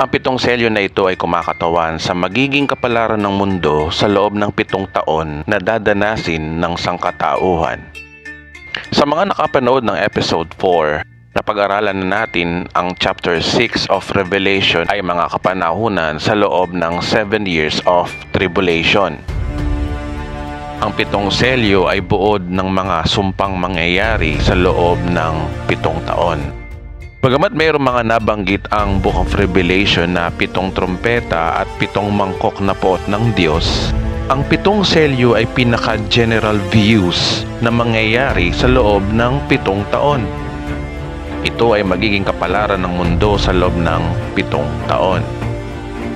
Ang 7 selyo na ito ay kumakatawan sa magiging kapalaran ng mundo sa loob ng 7 taon na dadanasin ng sangkatauhan. Sa mga nakapanood ng episode 4, napag-aralan na natin ang chapter 6 of Revelation ay mga kapanahunan sa loob ng 7 years of tribulation. Ang 7 selyo ay buod ng mga sumpang mangyayari sa loob ng 7 taon. Bagamat mayroong mga nabanggit ang Book of Revelation na 7 trompeta at 7 mangkok na poot ng Diyos, ang 7 selyo ay pinaka-general views na mangyayari sa loob ng 7 taon. Ito ay magiging kapalaran ng mundo sa loob ng 7 taon.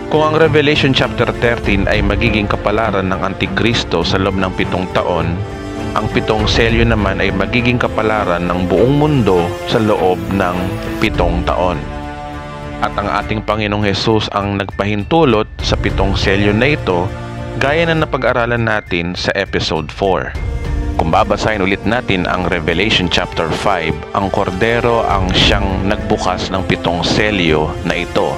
Kung ang Revelation chapter 13 ay magiging kapalaran ng Antikristo sa loob ng 7 taon, ang 7 selyo naman ay magiging kapalaran ng buong mundo sa loob ng 7 taon. At ang ating Panginoong Hesus ang nagpahintulot sa 7 selyo na ito, gaya na napag-aralan natin sa episode 4. Kung babasahin ulit natin ang Revelation chapter 5, ang kordero ang siyang nagbukas ng 7 selyo na ito.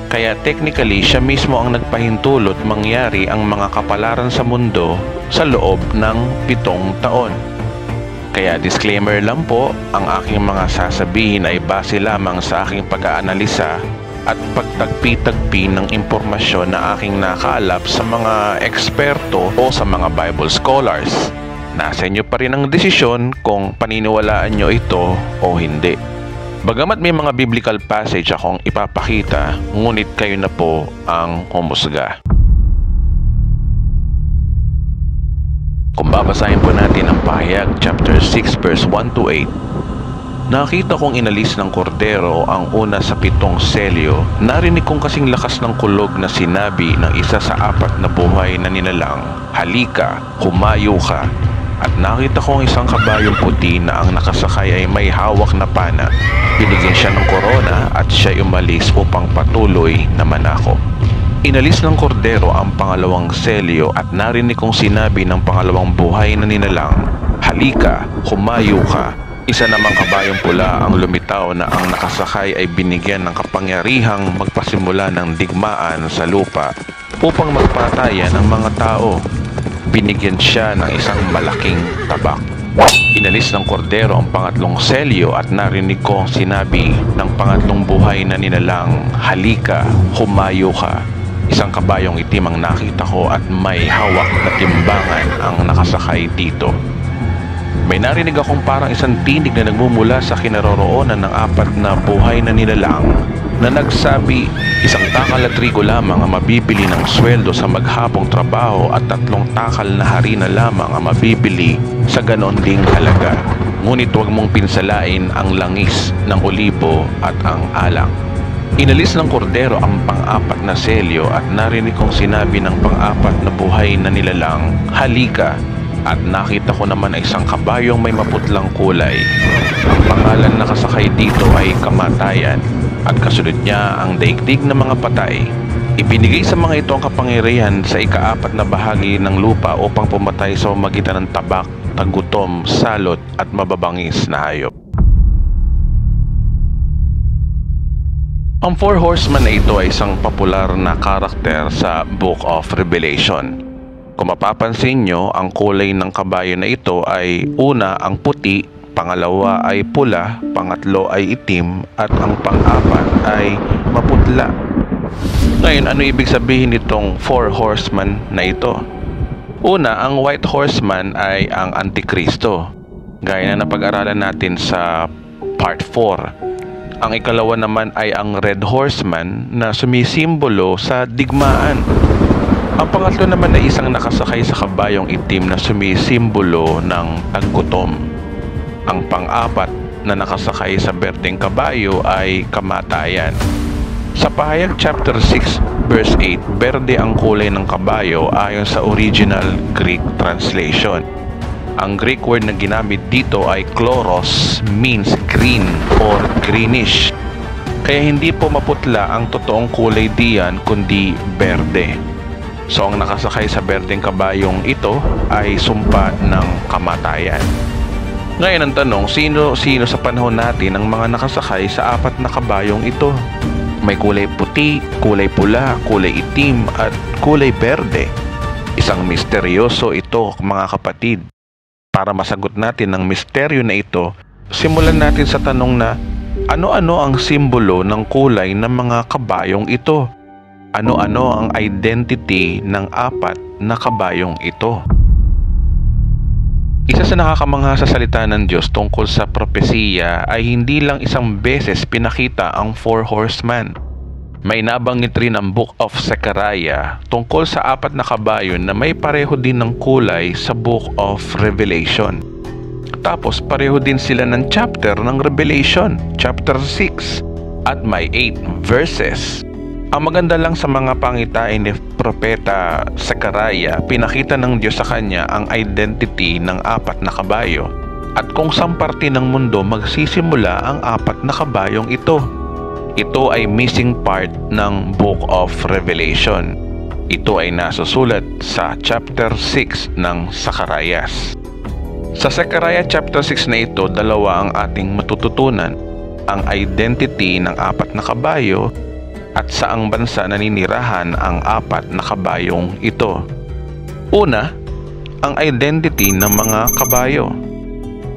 Kaya technically, siya mismo ang nagpahintulot mangyari ang mga kapalaran sa mundo sa loob ng 7 taon. Kaya disclaimer lang po, ang aking mga sasabihin ay base lamang sa aking pag-aanalisa at pagtagpi-tagpi ng impormasyon na aking nakaalap sa mga eksperto o sa mga Bible scholars. Nasa inyo pa rin ang desisyon kung paniniwalaan nyo ito o hindi. Bagamat may mga biblical passage akong ipapakita, ngunit kayo na po ang humusga. Kung babasahin po natin ang Pahayag chapter 6 verse 1 to 8, nakita kong inalis ng kordero ang una sa 7 selyo. Narinig kong kasing lakas ng kulog na sinabi ng isa sa 4 na buhay na nilalang, "Halika, humayo ka." At nakita ko ang isang kabayong puti na ang nakasakay ay may hawak na pana. Binigyan siya ng korona at siya umalis upang patuloy na manakop. Inalis ng kordero ang pangalawang selyo at narinig kong sinabi ng pangalawang buhay na nilalang, "Halika, humayo ka." Isa namang kabayong pula ang lumitaw na ang nakasakay ay binigyan ng kapangyarihang magpasimula ng digmaan sa lupa upang magpatayan ang mga tao. Binigyan siya ng isang malaking tabak. Inalis ng kordero ang pangatlong selyo at narinig ko ang sinabi ng pangatlong buhay na nilalang, "Halika, humayo ka." Isang kabayong itim ang nakita ko at may hawak na timbangan ang nakasakay dito. May narinig akong parang isang tinig na nagmumula sa kinaroroonan ng 4 na buhay na nilalang na nagsabi, "Isang takal na trigo lamang ang mabibili ng sweldo sa maghapong trabaho at 3 takal na harina lamang ang mabibili sa ganon ding halaga. Ngunit huwag mong pinsalain ang langis ng olibo at ang alak." Inalis ng kordero ang pang-4 na selyo at narinig kong sinabi ng pang-4 na buhay na nilalang, "Halika." At nakita ko naman isang kabayong may maputlang kulay. Ang pangalan na nakasakay dito ay Kamatayan at kasunod niya ang daigdig ng mga patay. Ibinigay sa mga ito ang kapangyarihan sa ika-4 na bahagi ng lupa upang pumatay sa pamamagitan ng tabak, tagutom, salot at mababangis na hayop. Ang 4 horsemen na ito ay isang popular na karakter sa Book of Revelation. Kung mapapansin nyo, ang kulay ng kabayo na ito ay una ang puti, pangalawa ay pula, pangatlo ay itim, at ang pang-4 ay maputla. Ngayon, ano ibig sabihin nitong 4 horsemen na ito? Una, ang white horseman ay ang Antikristo, gaya na napag-aralan natin sa part 4. Ang ikalawa naman ay ang red horseman na sumisimbolo sa digmaan. Ang pangatlo naman ay isang nakasakay sa kabayong itim na sumisimbolo ng taggutom. Ang pang-4 na nakasakay sa berdeng kabayo ay kamatayan. Sa Pahayag chapter 6 verse 8, berde ang kulay ng kabayo ayon sa original Greek translation. Ang Greek word na ginamit dito ay chloros, means green or greenish. Kaya hindi po maputla ang totoong kulay diyan kundi berde. So ang nakasakay sa berdeng kabayong ito ay sumpa ng kamatayan. Ngayon ang tanong, sino sa panahon natin ang mga nakasakay sa 4 na kabayong ito? May kulay puti, kulay pula, kulay itim at kulay berde. Isang misteryoso ito, mga kapatid. Para masagot natin ang misteryo na ito, simulan natin sa tanong na ano-ano ang simbolo ng kulay ng mga kabayong ito? Ano-ano ang identity ng apat na kabayong ito? Isa sa nakakamangha sa salita ng Diyos tungkol sa propesiya ay hindi lang isang beses pinakita ang 4 horsemen. May nabanggit rin ang Book of Zechariah tungkol sa apat na kabayo na may pareho din ng kulay sa Book of Revelation. Tapos pareho din sila ng chapter ng Revelation, chapter 6, at may 8 verses. Ang maganda lang sa mga pangitain ni Propeta Zechariah, pinakita ng Diyos sa kanya ang identity ng apat na kabayo at kung saan parte ng mundo magsisimula ang apat na kabayong ito. Ito ay missing part ng Book of Revelation. Ito ay nasusulat sa chapter 6 ng Zacarias. Sa Zechariah chapter 6 na ito, dalawa ang ating matututunan: ang identity ng apat na kabayo at saang bansa naninirahan ang apat na kabayong ito. Una, ang identity ng mga kabayo.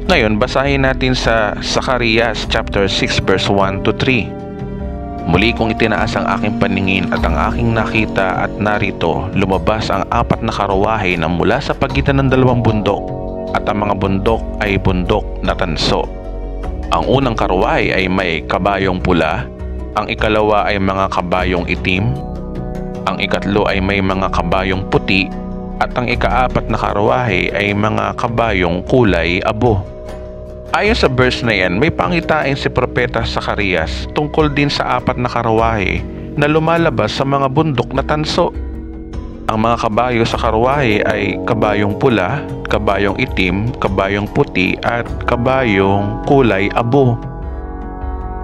Ngayon, basahin natin sa Zacarias chapter 6 verse 1 to 3. Muli kong itinaas ang aking paningin at ang aking nakita at narito lumabas ang apat na karwahe na mula sa pagitan ng dalawang bundok at ang mga bundok ay bundok na tanso. Ang unang karwahe ay may kabayong pula, ang ikalawa ay mga kabayong itim, ang ikatlo ay may mga kabayong puti, at ang ikaapat na karwahe ay mga kabayong kulay abo. Ayon sa verse na yan, may pangitain si Propeta Zacarias tungkol din sa apat na karwahe na lumalabas sa mga bundok na tanso. Ang mga kabayo sa karwahe ay kabayong pula, kabayong itim, kabayong puti, at kabayong kulay abo.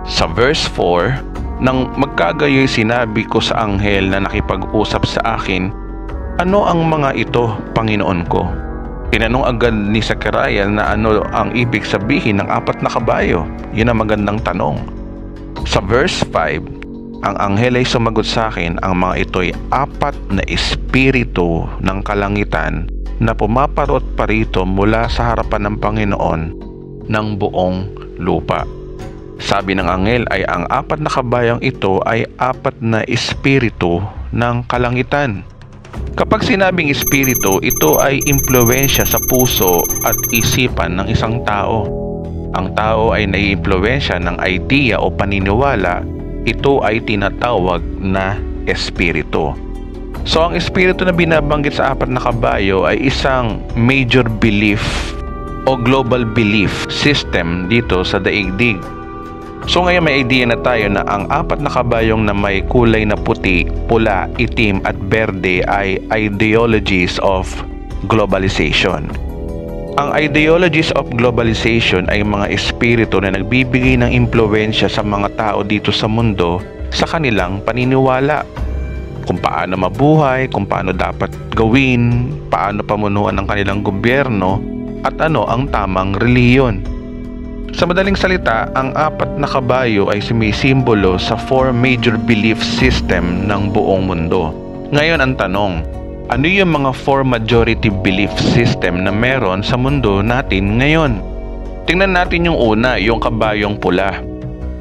Sa verse 4, nang magkagayoy sinabi ko sa anghel na nakipag-usap sa akin, "Ano ang mga ito, Panginoon ko?" Tinanong agad ni Zechariah na ano ang ibig sabihin ng apat na kabayo. Yun ang magandang tanong. Sa verse 5, ang anghel ay sumagot sa akin, "Ang mga ito'y apat na espiritu ng kalangitan na pumaparot pa rito mula sa harapan ng Panginoon ng buong lupa." Sabi ng anghel ay ang apat na kabayang ito ay apat na espiritu ng kalangitan. Kapag sinabing espiritu, ito ay impluwensya sa puso at isipan ng isang tao. Ang tao ay naiimpluwensya ng idea o paniniwala, ito ay tinatawag na espiritu. So ang espiritu na binabanggit sa apat na kabayo ay isang major belief o global belief system dito sa daigdig. So ngayon may idea na tayo na ang apat na kabayong na may kulay na puti, pula, itim at berde ay ideologies of globalization. Ang ideologies of globalization ay mga espiritu na nagbibigay ng impluwensya sa mga tao dito sa mundo sa kanilang paniniwala. Kung paano mabuhay, kung paano dapat gawin, paano pamunuan ng kanilang gobyerno, at ano ang tamang relihiyon. Sa madaling salita, ang apat na kabayo ay sumisimbolo sa 4 major belief system ng buong mundo. Ngayon ang tanong, ano yung mga 4 majority belief system na meron sa mundo natin ngayon? Tingnan natin yung una, yung kabayong pula.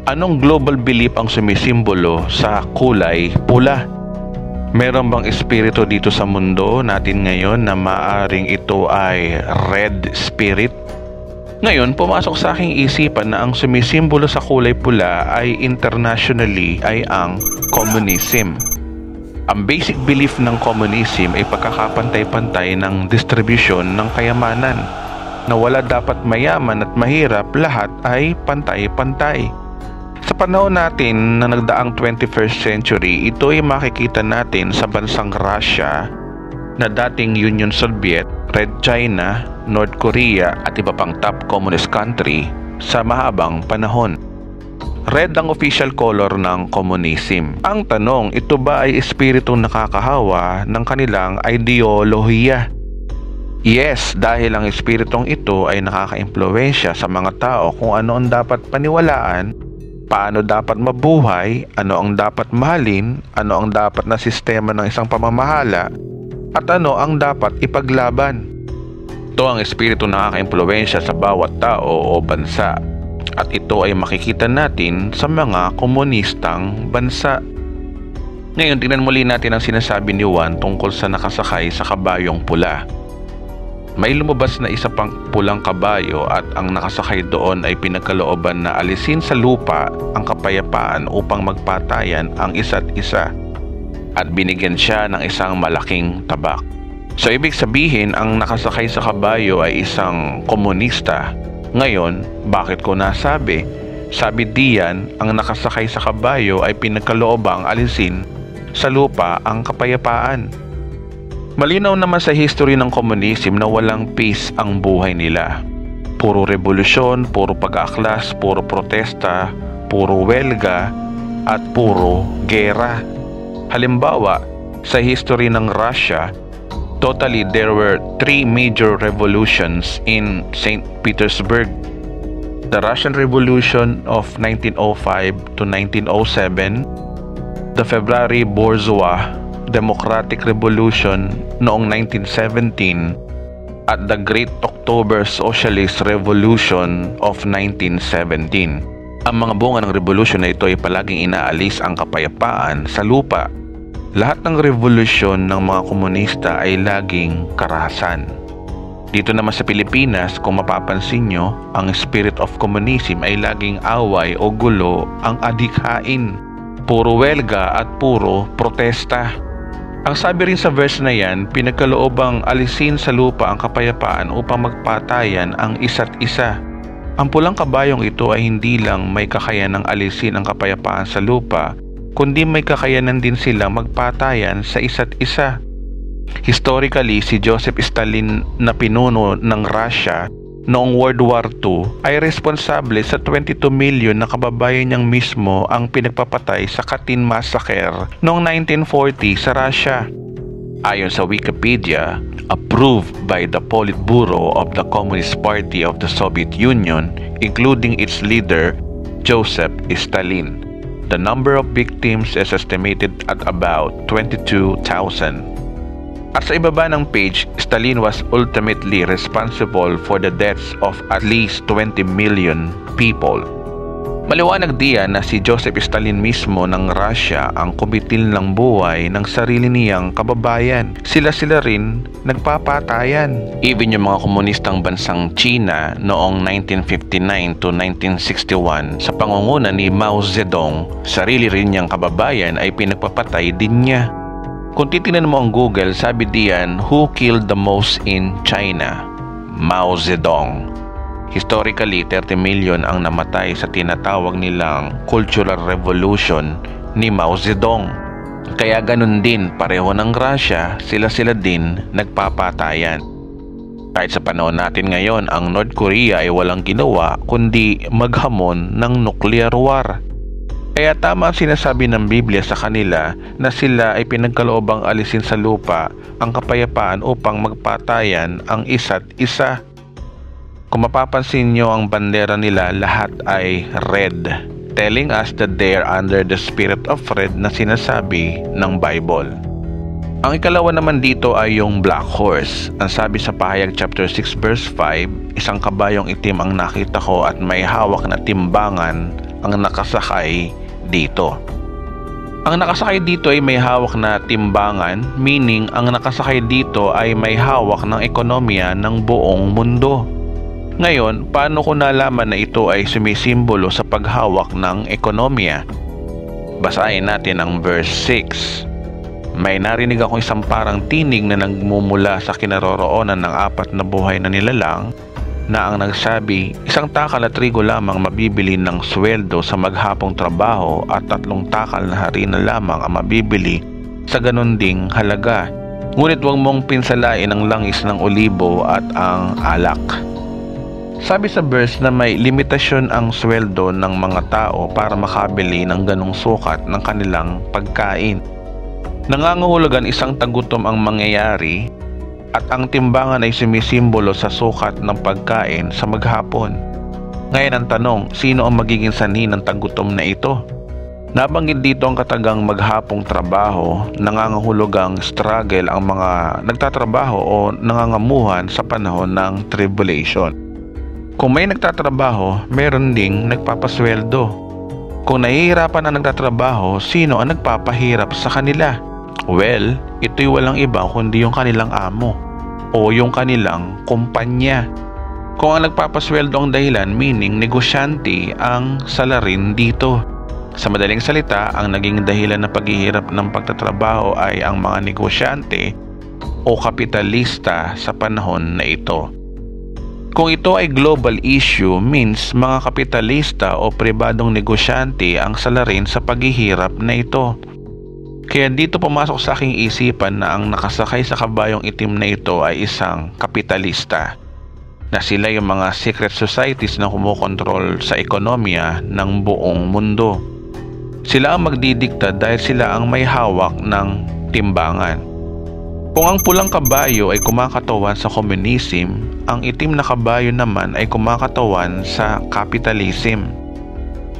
Anong global belief ang sumisimbolo sa kulay pula? Meron bang espiritu dito sa mundo natin ngayon na maaring ito ay red spirit? Ngayon, pumasok sa aking isipan na ang sumisimbolo sa kulay pula ay internationally ay ang communism. Ang basic belief ng communism ay pagkakapantay-pantay ng distribution ng kayamanan, na wala dapat mayaman at mahirap, lahat ay pantay-pantay. Sa panahon natin na nagdaang 21st century, ito ay makikita natin sa bansang Russia na dating Union Soviet, Red China, North Korea at iba pang top communist country sa mahabang panahon. Red ang official color ng communism. Ang tanong, ito ba ay espiritong nakakahawa ng kanilang ideolohiya? Yes, dahil ang espiritong ito ay nakaka-impluwensya sa mga tao kung ano ang dapat paniwalaan Paano dapat mabuhay, ano ang dapat mahalin, ano ang dapat na sistema ng isang pamamahala, at ano ang dapat ipaglaban. Ito ang espiritu na nakaka-impluwensya sa bawat tao o bansa, at ito ay makikita natin sa mga komunistang bansa. Ngayon, tingnan muli natin ang sinasabi ni Juan tungkol sa nakasakay sa kabayong pula. May lumabas na isa pang pulang kabayo at ang nakasakay doon ay pinagkalooban na alisin sa lupa ang kapayapaan upang magpatayan ang isa't isa, at binigyan siya ng isang malaking tabak. So ibig sabihin ang nakasakay sa kabayo ay isang komunista. Ngayon, bakit ko nasabi? Sabi diyan, ang nakasakay sa kabayo ay pinagkaloobang alisin sa lupa ang kapayapaan. Malinaw naman sa history ng komunism na walang peace ang buhay nila. Puro revolusyon, puro pag-aaklas, puro protesta, puro welga, at puro gera. Halimbawa, sa history ng Russia, totally there were 3 major revolutions in St. Petersburg. The Russian Revolution of 1905 to 1907, the February Bourgeois Democratic Revolution noong 1917, at the Great October Socialist Revolution of 1917. Ang mga bunga ng revolusyon na ito ay palaging inaalis ang kapayapaan sa lupa. Lahat ng revolusyon ng mga komunista ay laging karahasan. Dito naman sa Pilipinas, kung mapapansin nyo, ang spirit of communism ay laging away o gulo ang adikhain. Puro welga at puro protesta. Ang sabi rin sa verse na yan, pinagkaloobang alisin sa lupa ang kapayapaan upang magpatayan ang isa't isa. Ang pulang kabayong ito ay hindi lang may kakayanang alisin ang kapayapaan sa lupa, kundi may kakayanan din silang magpatayan sa isa't isa. Historically, si Joseph Stalin na pinuno ng Russia noong World War II ay responsable sa 22 million na kababayan niyang mismo ang pinagpapatay sa Katyn Massacre noong 1940 sa Russia. Ayon sa Wikipedia, approved by the Politburo of the Communist Party of the Soviet Union, including its leader, Joseph Stalin. The number of victims is estimated at about 22,000. At sa ibaba ng page, Stalin was ultimately responsible for the deaths of at least 20 million people. Maliwanag diyan na si Joseph Stalin mismo ng Russia ang kumitil ng buhay ng sarili niyang kababayan. Sila rin nagpapatayan. Even yung mga komunistang bansang China noong 1959 to 1961 sa pangunguna ni Mao Zedong, sarili rin niyang kababayan ay pinagpapatay din niya. Kung titingnan mo ang Google, sabi diyan, who killed the most in China? Mao Zedong. Historically, 30 million ang namatay sa tinatawag nilang Cultural Revolution ni Mao Zedong. Kaya ganun din, pareho ng Russia, sila din nagpapatayan. Kahit sa panahon natin ngayon, ang North Korea ay walang ginawa kundi maghamon ng nuclear war. Kaya tama ang sinasabi ng Biblia sa kanila na sila ay pinagkaloobang alisin sa lupa ang kapayapaan upang magpatayan ang isa't isa. Kung mapapansin nyo ang bandera nila, lahat ay red, telling us that they are under the spirit of red na sinasabi ng Bible. Ang ikalawa naman dito ay yung black horse. Ang sabi sa Pahayag chapter 6 verse 5, isang kabayong itim ang nakita ko at may hawak na timbangan ang nakasakay dito. Ang nakasakay dito ay may hawak na timbangan, meaning ang nakasakay dito ay may hawak ng ekonomiya ng buong mundo. Ngayon, paano ko nalaman na ito ay sumisimbolo sa paghawak ng ekonomiya? Basahin natin ang verse 6. May narinig akong isang parang tinig na nagmumula sa kinaroroonan ng 4 na buhay na nilalang na ang nagsabi, isang takal na trigo lamang mabibili ng sweldo sa maghapong trabaho at 3 takal na harina lamang ang mabibili sa ganun ding halaga. Ngunit huwag mong pinsalain ang langis ng olibo at ang alak. Sabi sa verse na may limitasyon ang sweldo ng mga tao para makabili ng ganong sukat ng kanilang pagkain. Nangangahulugan isang tagutom ang mangyayari at ang timbangan ay sumisimbolo sa sukat ng pagkain sa maghapon. Ngayon ang tanong, sino ang magiging sanhi ng tagutom na ito? Nabanggit dito ang katagang maghapong trabaho, nangangahulugang struggle ang mga nagtatrabaho o nangangamuhan sa panahon ng tribulation. Kung may nagtatrabaho, meron ding nagpapasweldo. Kung nahihirapan ang nagtatrabaho, sino ang nagpapahirap sa kanila? Well, ito'y walang iba kundi yung kanilang amo o yung kanilang kumpanya. Kung ang nagpapasweldo ang dahilan, meaning negosyante ang salarin dito. Sa madaling salita, ang naging dahilan ng paghihirap ng pagtatrabaho ay ang mga negosyante o kapitalista sa panahon na ito. Kung ito ay global issue, means mga kapitalista o pribadong negosyante ang salarin sa paghihirap na ito. Kaya dito pumasok sa aking isipan na ang nakasakay sa kabayong itim na ito ay isang kapitalista, na sila yung mga secret societies na kumukontrol sa ekonomiya ng buong mundo. Sila ang magdidikta dahil sila ang may hawak ng timbangan. Kung ang pulang kabayo ay kumakatawan sa communism, ang itim na kabayo naman ay kumakatawan sa capitalism.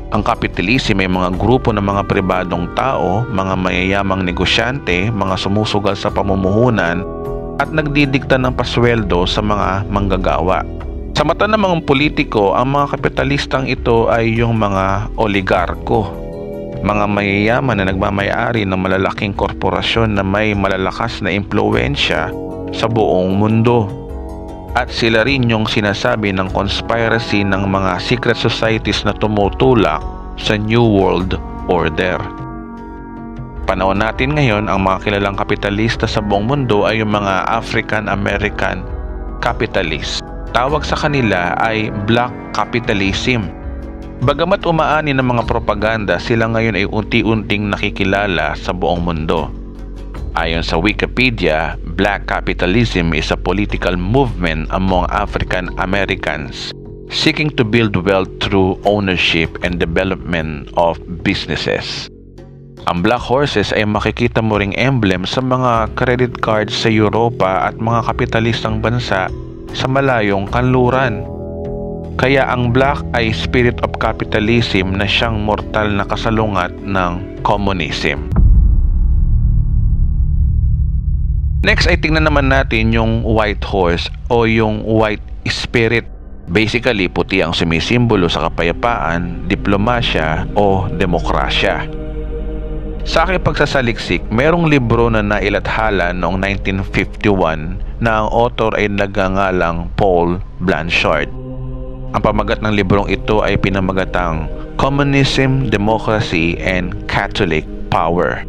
Ang capitalism ay mga grupo ng mga pribadong tao, mga mayayamang negosyante, mga sumusugal sa pamumuhunan at nagdidikta ng pasweldo sa mga manggagawa. Sa mata ng mga politiko, ang mga kapitalistang ito ay yung mga oligarko, mga mayayaman na nagmamayari ng malalaking korporasyon na may malalakas na impluwensya sa buong mundo. At sila rin yung sinasabi ng conspiracy ng mga secret societies na tumutulak sa New World Order. Panahon natin ngayon, ang mga kilalang kapitalista sa buong mundo ay yung mga African American capitalists. Tawag sa kanila ay Black Capitalism. Bagamat umaani ng mga propaganda, sila ngayon ay unti-unting nakikilala sa buong mundo. Ayon sa Wikipedia, Black Capitalism is a political movement among African Americans seeking to build wealth through ownership and development of businesses. Ang black horses ay makikita mo ring emblem sa mga credit cards sa Europa at mga kapitalistang bansa sa malayong kanluran. Kaya ang black ay spirit of capitalism na siyang mortal na kasalungat ng communism. Next ay tingnan naman natin yung white horse o yung white spirit. Basically, puti ang sumisimbolo sa kapayapaan, diplomasya o demokrasya. Sa aking pagsasaliksik, merong libro na nailathala noong 1951 na ang author ay nagngangalang Paul Blanchard. Ang pamagat ng librong ito ay pinamagatang Communism, Democracy, and Catholic Power.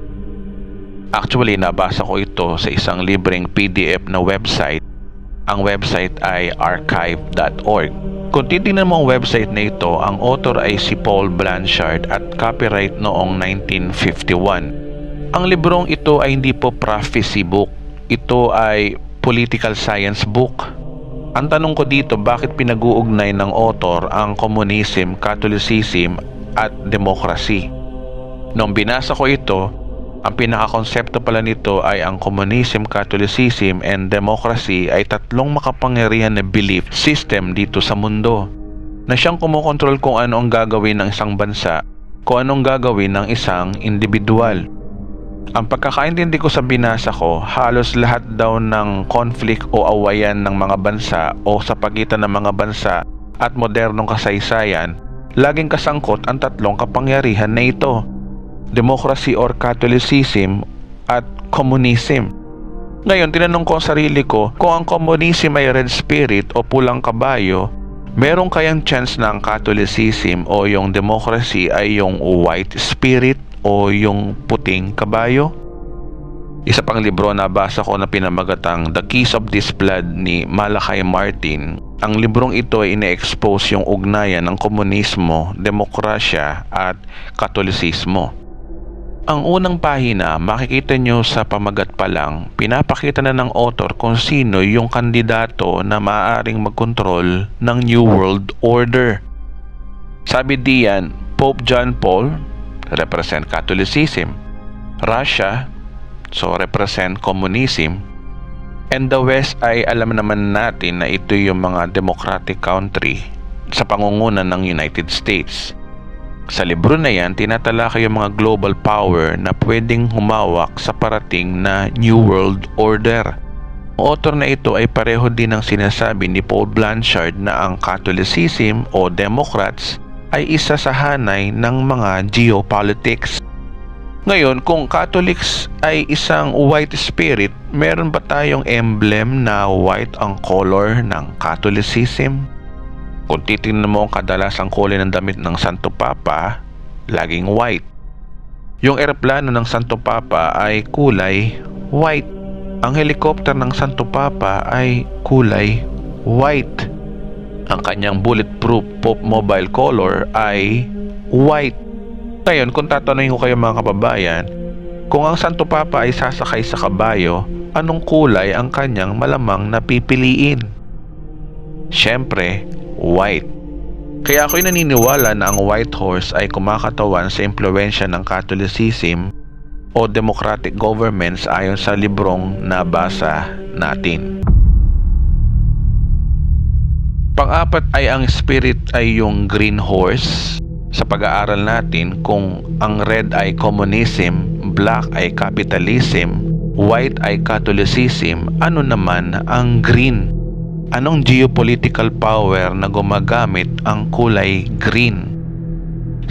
Actually, nabasa ko ito sa isang libreng PDF na website. Ang website ay archive.org. Kung titingnan mo ang website na ito, ang author ay si Paul Blanchard at copyright noong 1951. Ang librong ito ay hindi po prophecy book. Ito ay political science book. Ang tanong ko dito, bakit pinag-uugnay ng author ang communism, Catholicism at democracy? Noong binasa ko ito, ang pinakakonsepto pala nito ay ang communism, Catholicism, and democracy ay tatlong makapangyarihan na belief system dito sa mundo na siyang kumokontrol kung ano ang gagawin ng isang bansa, kung anong gagawin ng isang individual. Ang pagkakaintindi ko sa binasa ko, halos lahat daw ng conflict o awayan ng mga bansa o sa pagitan ng mga bansa at modernong kasaysayan, laging kasangkot ang tatlong kapangyarihan na ito: democracy or Catholicism at communism. Ngayon, tinanong ko ang sarili ko, kung ang communism ay red spirit o pulang kabayo, meron kayang chance na ang Catholicism o yung democracy ay yung white spirit o yung puting kabayo? Isa pang libro na basa ko na pinamagatang The Keys of This Blood ni Malachi Martin. Ang librong ito ay ine-expose yung ugnayan ng komunismo, demokrasya at katolisismo. Ang unang pahina, makikita nyo sa pamagat pa lang, pinapakita na ng author kung sino yung kandidato na maaaring magkontrol ng New World Order. Sabi diyan, Pope John Paul, represent Catholicism. Russia, so represent communism. And the West ay alam naman natin na ito yung mga democratic country. sa pangunguna ng United States. Sa libro na yan, tinatalakay yung mga global power na pwedeng humawak sa parating na New World Order. Ang author na ito ay pareho din ng sinasabi ni Paul Blanchard na ang Catholicism o Democrats ay isa sa hanay ng mga geopolitics. Ngayon, kung Catholics ay isang white spirit, meron ba tayong emblem na white ang color ng Catholicism? Kung titingnan mo ang kadalasang kulay ng damit ng Santo Papa, laging white. Yung eroplano ng Santo Papa ay kulay white. Ang helicopter ng Santo Papa ay kulay white. Ang kanyang bulletproof Pope mobile color ay white. Ngayon, kung tatanungin ko kayo mga kababayan, kung ang Santo Papa ay sasakay sa kabayo, anong kulay ang kanyang malamang napipiliin? Siyempre, white. Kaya ako'y naniniwala na ang white horse ay kumakatawan sa impluwensya ng Catholicism o democratic governments ayon sa librong nabasa natin. Pang-apat ay ang spirit ay yung green horse. Sa pag-aaral natin kung ang red ay communism, black ay capitalism, white ay Catholicism, ano naman ang green? Anong geopolitical power na gumagamit ang kulay green?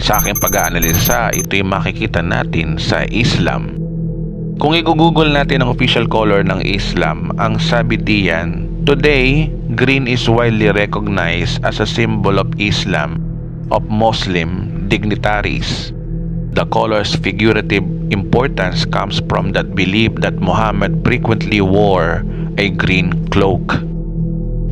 Sa aking pag-aanalisa, ito'y makikita natin sa Islam. Kung i-google natin ang official color ng Islam, ang sabi diyan, today, green is widely recognized as a symbol of Islam, of Muslim dignitaries. The color's figurative importance comes from that belief that Muhammad frequently wore a green cloak.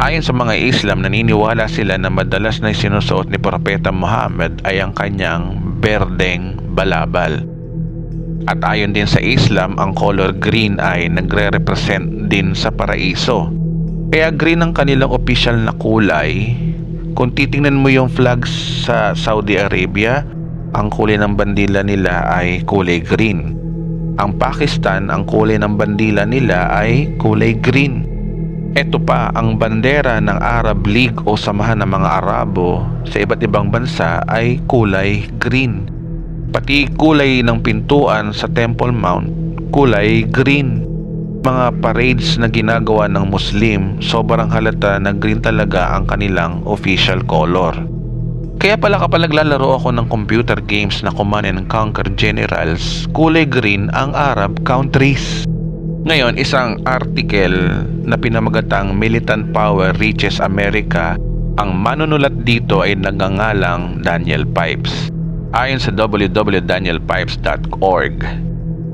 Ayon sa mga Islam, naniniwala sila na madalas na sinusuot ni Propeta Muhammad ay ang kanyang berdeng balabal. At ayon din sa Islam, ang color green ay nagre-represent din sa paraiso. Kaya green ang kanilang official na kulay. Kung titingnan mo yung flags sa Saudi Arabia, ang kulay ng bandila nila ay kulay green. Ang Pakistan, ang kulay ng bandila nila ay kulay green. Ito pa, ang bandera ng Arab League o samahan ng mga Arabo sa iba't ibang bansa ay kulay green. Pati kulay ng pintuan sa Temple Mount, kulay green. Mga parades na ginagawa ng Muslim, sobrang halata na green talaga ang kanilang official color. Kaya pala kapag naglalaro ako ng computer games na Command and Conquer Generals, kulay green ang Arab countries. Ngayon, isang article na pinamagatang Militant Power Reaches America, ang manunulat dito ay nagngangalang Daniel Pipes. Ayon sa www.danielpipes.org,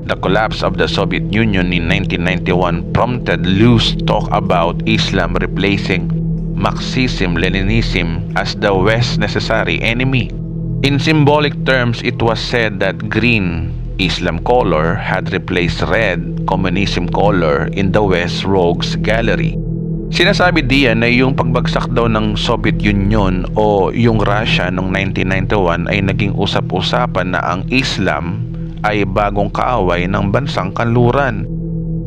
the collapse of the Soviet Union in 1991 prompted loose talk about Islam replacing Marxism-Leninism as the West's necessary enemy. In symbolic terms, it was said that green Islam color had replaced red communism color in the West Rogues Gallery. Sinasabi diyan na yung pagbagsak daw ng Soviet Union o yung Russia noong 1991 ay naging usap-usapan na ang Islam ay bagong kaaway ng bansang kanluran,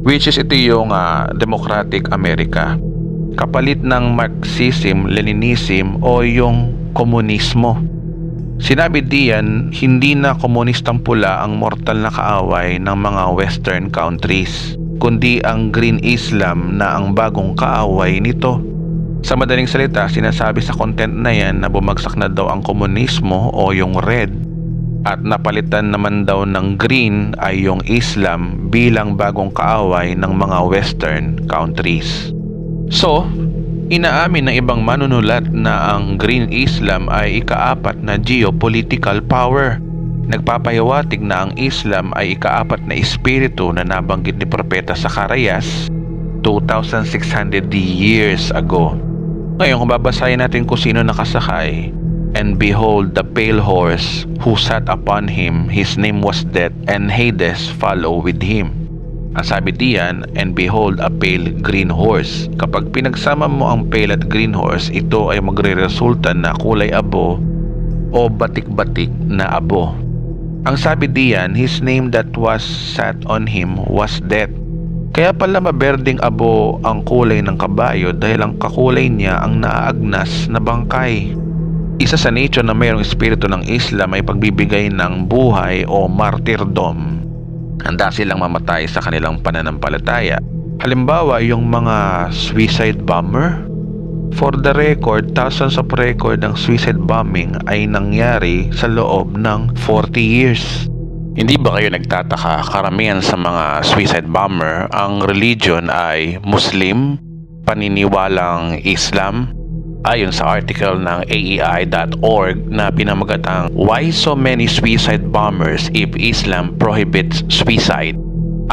which is ito yung Democratic America, kapalit ng Marxism, Leninism o yung komunismo. Sinabi diyan, hindi na komunistang pula ang mortal na kaaway ng mga Western countries, kundi ang Green Islam na ang bagong kaaway nito. Sa madaling salita, sinasabi sa content na yan na bumagsak na daw ang komunismo o yung red, at napalitan naman daw ng green ay yung Islam bilang bagong kaaway ng mga Western countries. So, inaamin ng ibang manunulat na ang Green Islam ay ikaapat na geopolitical power. Nagpapahiwatig na ang Islam ay ikaapat na espiritu na nabanggit ni Propeta Zacarias 2,600 years ago. Ngayon, kung babasahin natin kung sino nakasakay, and behold the pale horse who sat upon him, his name was Death, and Hades follow with him. Ang sabi diyan, and behold a pale green horse. Kapag pinagsama mo ang pale at green horse, ito ay magre-resulta na kulay abo o batik-batik na abo. Ang sabi diyan, his name that was sat on him was Death. Kaya pala maberdeng abo ang kulay ng kabayo dahil ang kakulay niya ang naaagnas na bangkay. Isa sa nature na mayroong espiritu ng Islam ay pagbibigay ng buhay o martyrdom. Handa silang mamatay sa kanilang pananampalataya. Halimbawa, yung mga suicide bomber. For the record, thousands of record ng suicide bombing ay nangyari sa loob ng 40 years. Hindi ba kayo nagtataka, karamihan sa mga suicide bomber, ang religion ay Muslim, paniniwalang Islam? Ayon sa article ng AEI.org na pinamagatang Why So Many Suicide Bombers If Islam Prohibits Suicide.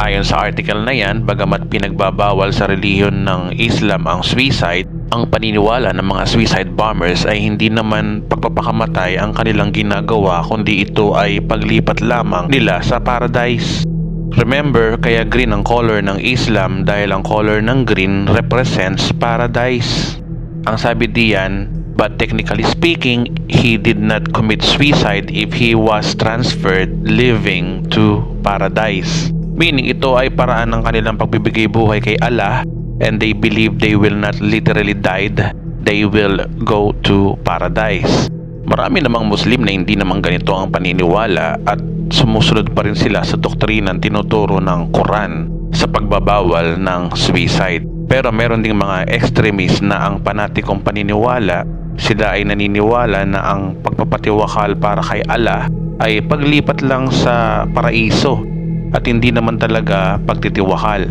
Ayon sa article na yan, bagamat pinagbabawal sa relihiyon ng Islam ang suicide, ang paniniwala ng mga suicide bombers ay hindi naman pagpapakamatay ang kanilang ginagawa, kundi ito ay paglipat lamang nila sa paradise. Remember, kaya green ang color ng Islam dahil ang color ng green represents paradise. Ang sabi diyan, but technically speaking, he did not commit suicide if he was transferred living to paradise. Meaning ito ay paraan ng kanilang pagbibigay buhay kay Allah, and they believe they will not literally died, they will go to paradise. Marami namang Muslim na hindi naman ganito ang paniniwala at sumusunod pa rin sila sa doktrinang tinuturo ng Quran sa pagbabawal ng suicide. Pero meron ding mga extremist na ang panatikong paniniwala, sila ay naniniwala na ang pagpapatiwakal para kay Allah ay paglipat lang sa paraiso at hindi naman talaga pagtitiwakal.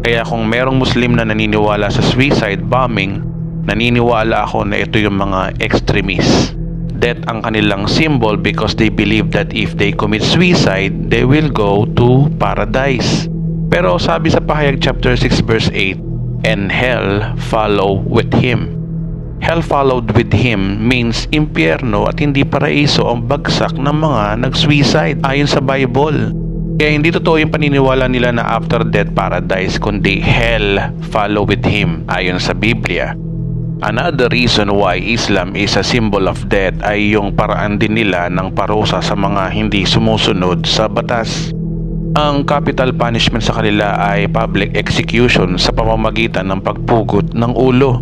Kaya kung merong Muslim na naniniwala sa suicide bombing, naniniwala ako na ito yung mga extremists. Death ang kanilang symbol because they believe that if they commit suicide, they will go to paradise. Pero sabi sa Pahayag chapter 6 verse 8, and hell follow with him. Hell followed with him means impyerno at hindi paraiso ang bagsak ng mga nag-suicide ayon sa Bible. Kaya hindi totoo yung paniniwala nila na after death paradise, kundi hell follow with him ayon sa Biblia. Another reason why Islam is a symbol of death ay yung paraan din nila ng parusa sa mga hindi sumusunod sa batas. Ang capital punishment sa kanila ay public execution sa pamamagitan ng pagpugot ng ulo.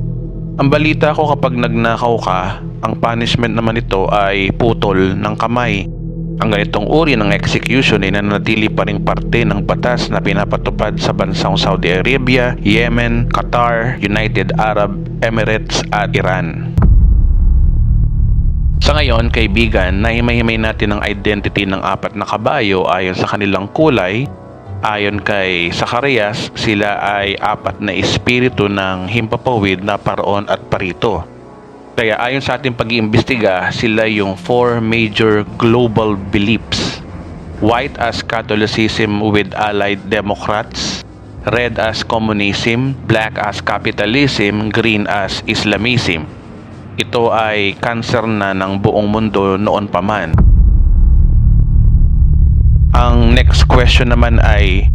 Ang balita ko, kapag nagnakaw ka, ang punishment naman ito ay putol ng kamay. Ang ganitong uri ng execution ay nanatili pa ring parte ng batas na pinapatupad sa bansang Saudi Arabia, Yemen, Qatar, United Arab Emirates at Iran. Sa ngayon, kaibigan, nahimay-himay natin ang identity ng apat na kabayo ayon sa kanilang kulay. Ayon kay Zacarias, sila ay apat na espiritu ng himpapawid na paraon at parito. Kaya ayon sa ating pag-iimbestiga, sila yung four major global beliefs. White as Catholicism with allied Democrats, red as Communism, black as Capitalism, green as Islamism. Ito ay cancer na ng buong mundo noon pa man. Ang next question naman ay,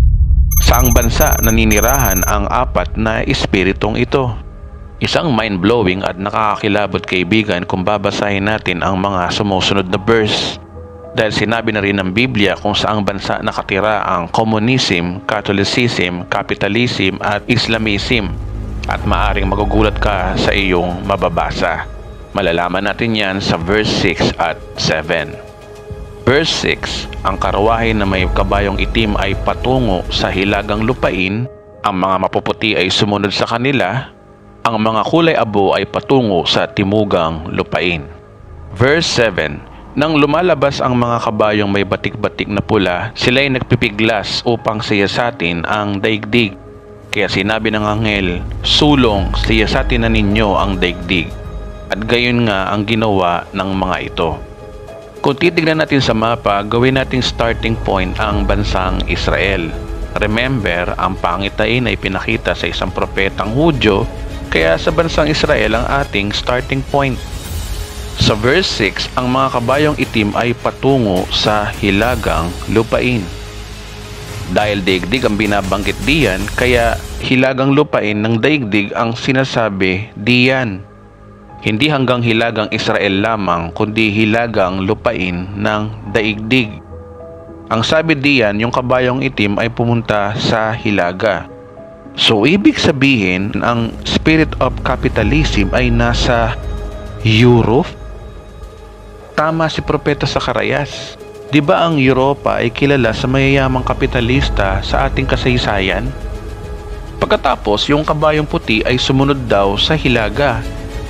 saang bansa naninirahan ang apat na espiritong ito? Isang mind-blowing at nakakakilabot, kaibigan, kung babasahin natin ang mga sumusunod na verse. Dahil sinabi na rin ng Biblia kung saang bansa nakatira ang Communism, Catholicism, Capitalism at Islamism. At maaring magugulat ka sa iyong mababasa. Malalaman natin yan sa verse 6 at 7. Verse 6, ang karwahe na may kabayong itim ay patungo sa hilagang lupain, ang mga mapuputi ay sumunod sa kanila, ang mga kulay abo ay patungo sa timugang lupain. Verse 7, nang lumalabas ang mga kabayong may batik-batik na pula, sila ay nagpipiglas upang siyasatin ang daigdig. Kaya sinabi ng anghel, sulong, siyasatin na ninyo ang daigdig. At gayon nga ang ginawa ng mga ito. Kung titignan natin sa mapa, gawin nating starting point ang bansang Israel. Remember, ang pangitain ay pinakita sa isang propetang Hudyo, kaya sa bansang Israel ang ating starting point. Sa verse 6, ang mga kabayong itim ay patungo sa hilagang lupain. Dahil daigdig ang binabanggit diyan, kaya hilagang lupain ng daigdig ang sinasabi diyan. Hindi hanggang hilagang Israel lamang, kundi hilagang lupain ng daigdig. Ang sabi diyan, yung kabayong itim ay pumunta sa hilaga. So, ibig sabihin, ang spirit of capitalism ay nasa Europe, Tama si Propeta Zacarias. Di ba ang Europa ay kilala sa mayayamang kapitalista sa ating kasaysayan? Pagkatapos, yung kabayong puti ay sumunod daw sa hilaga.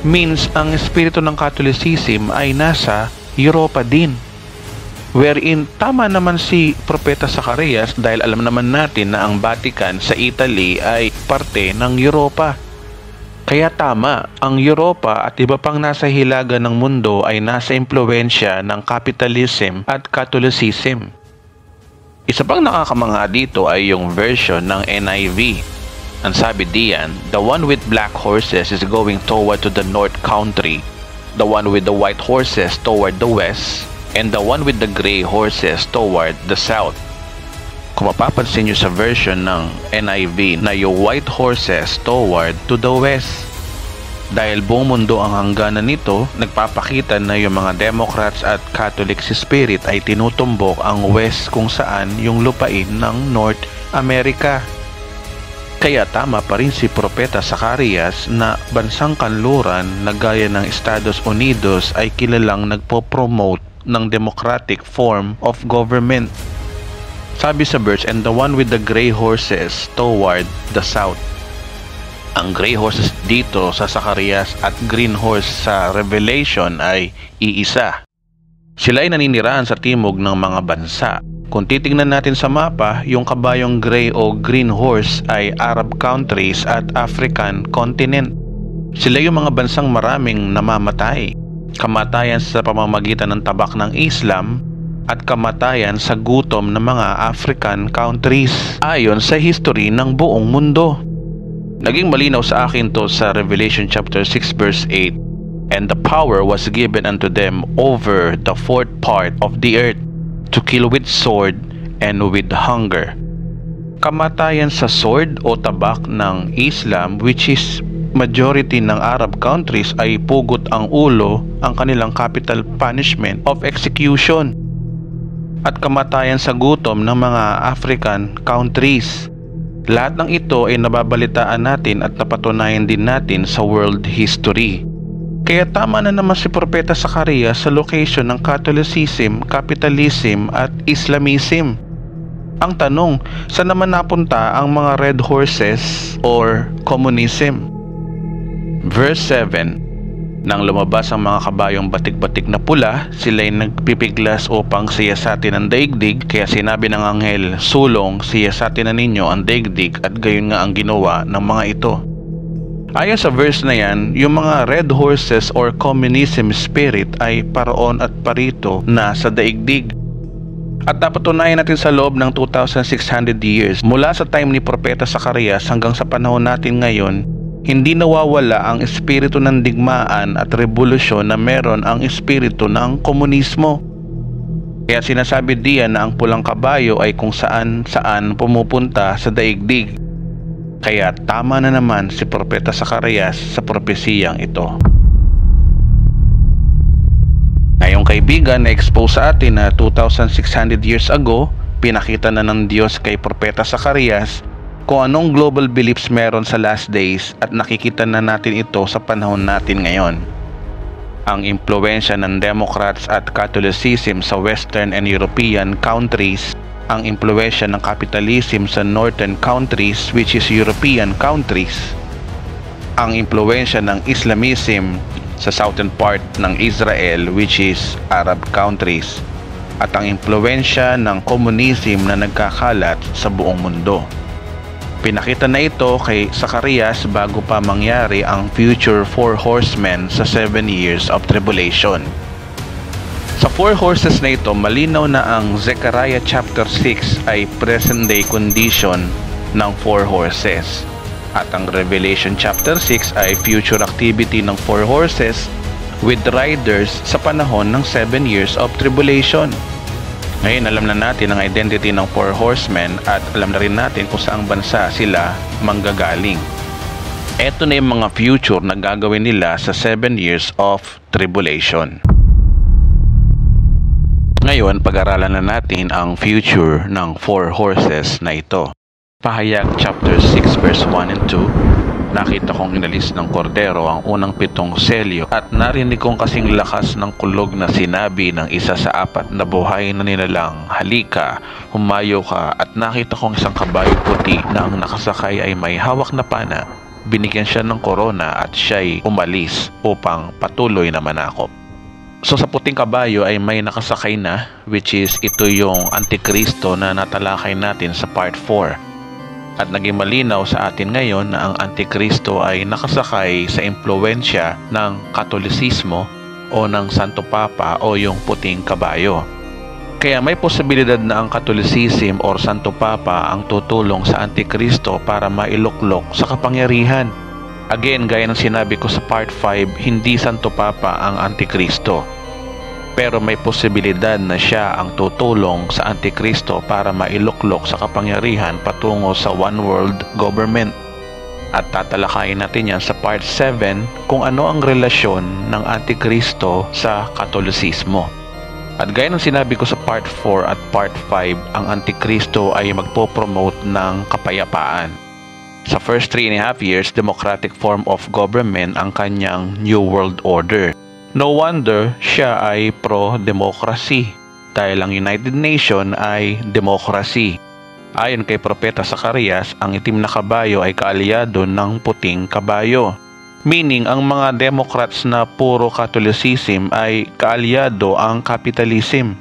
Means ang espiritu ng Catholicism ay nasa Europa din. Wherein tama naman si Propeta Zacarias dahil alam naman natin na ang Vatican sa Italy ay parte ng Europa. Kaya tama, ang Europa at iba pang nasa hilaga ng mundo ay nasa impluwensya ng capitalism at Catholicism. Isa pang nakakamangha dito ay yung version ng NIV. Ang sabi diyan, the one with black horses is going toward to the north country, the one with the white horses toward the west, and the one with the gray horses toward the south. Kung mapapansin nyo sa version ng NIV na yung white horses toward to the west. Dahil buong mundo ang hangganan nito, nagpapakita na yung mga Democrats at Catholic spirit ay tinutumbok ang west kung saan yung lupain ng North America. Kaya tama pa rin si Propeta Zacarias na bansang kanluran na gaya ng Estados Unidos ay kilalang nagpo-promote ng democratic form of government. Sabi sa verse, and the one with the gray horses toward the south. Ang gray horses dito sa Zacarias at green horse sa Revelation ay iisa. Sila ay naninirahan sa timog ng mga bansa. Kung titingnan natin sa mapa, yung kabayong gray o green horse ay Arab countries at African continent. Sila yung mga bansang maraming namamatay. Kamatayan sa pamamagitan ng tabak ng Islam at kamatayan sa gutom ng mga African countries ayon sa history ng buong mundo. Naging malinaw sa akin to sa Revelation chapter 6 verse 8. And the power was given unto them over the fourth part of the earth to kill with sword and with hunger. Kamatayan sa sword o tabak ng Islam, which is majority ng Arab countries, ay pugot ang ulo, ang kanilang capital punishment of execution. At kamatayan sa gutom ng mga African countries. Lahat ng ito ay nababalitaan natin at napatunayan din natin sa world history. Kaya tama na naman si Propeta Zacarias sa location ng Catholicism, Capitalism at Islamism. Ang tanong, saan naman napunta ang mga red horses or communism? Verse 7. Nang lumabas ang mga kabayong batik-batik na pula, sila'y nagpipiglas upang siyasatin ang daigdig, kaya sinabi ng anghel, sulong, siyasatin na ninyo ang daigdig, at gayon nga ang ginawa ng mga ito. Ayon sa verse na yan, yung mga red horses or communism spirit ay paraon at parito na sa daigdig. At napatunayan natin sa loob ng 2,600 years, mula sa time ni Propeta Zacarias hanggang sa panahon natin ngayon, hindi nawawala ang espiritu ng digmaan at revolusyon na meron ang espiritu ng komunismo. Kaya sinasabi diyan na ang pulang kabayo ay kung saan pumupunta sa daigdig. Kaya tama na naman si Propeta Zacarias sa propesiyang ito. Ngayong kaibigan, na-expose sa atin na 2,600 years ago, pinakita na ng Diyos kay Propeta Zacarias kung anong global beliefs meron sa last days, at nakikita na natin ito sa panahon natin ngayon. Ang impluwensya ng Democrats at Catholicism sa Western and European countries, ang impluwensya ng capitalism sa Northern countries, which is European countries, ang impluwensya ng Islamism sa southern part ng Israel, which is Arab countries, at ang impluwensya ng communism na nagkakalat sa buong mundo. Pinakita na ito kay Zacarias bago pa mangyari ang future 4 horsemen sa 7 years of tribulation. Sa 4 horses na ito, malinaw na ang Zechariah chapter 6 ay present day condition ng 4 horses. At ang Revelation chapter 6 ay future activity ng 4 horses with riders sa panahon ng 7 years of tribulation. Ngayon alam na natin ang identity ng 4 horsemen at alam na rin natin kung saang bansa sila manggagaling. Ito na yung mga future na gagawin nila sa 7 years of tribulation. Ngayon, pag-aralan na natin ang future ng 4 horses na ito. Pahayag chapter 6 verse 1 and 2. Nakita kong inalis ng kordero ang unang 7 selyo at narinig kong kasing lakas ng kulog na sinabi ng isa sa 4 na buhay na nilalang, "Halika, humayo ka," at nakita kong isang kabayo puti na ang nakasakay ay may hawak na pana. Binigyan siya ng korona at siya'y umalis upang patuloy na manakop. So sa puting kabayo ay may nakasakay na, which is ito yung Antikristo na natalakay natin sa part 4. At naging malinaw sa atin ngayon na ang Antikristo ay nakasakay sa impluwensya ng Katolisismo o ng Santo Papa o yung puting kabayo. Kaya may posibilidad na ang Catholicism or Santo Papa ang tutulong sa Antikristo para mailuklok sa kapangyarihan. Again, gaya ng sinabi ko sa part 5, hindi Santo Papa ang Antikristo. Pero may posibilidad na siya ang tutulong sa Antikristo para mailuklok sa kapangyarihan patungo sa one world government. At tatalakayin natin yan sa part 7 kung ano ang relasyon ng Antikristo sa Katolisismo. At gaya ng sinabi ko sa part 4 at part 5, ang Antikristo ay magpo-promote ng kapayapaan. Sa first 3.5 years, democratic form of government ang kanyang New World Order. No wonder siya ay pro-democracy dahil ang United Nations ay democracy. Ayon kay Propeta Zacarias, ang itim na kabayo ay kaalyado ng puting kabayo. Meaning, ang mga Democrats na puro Catholicism ay kaalyado ang capitalism.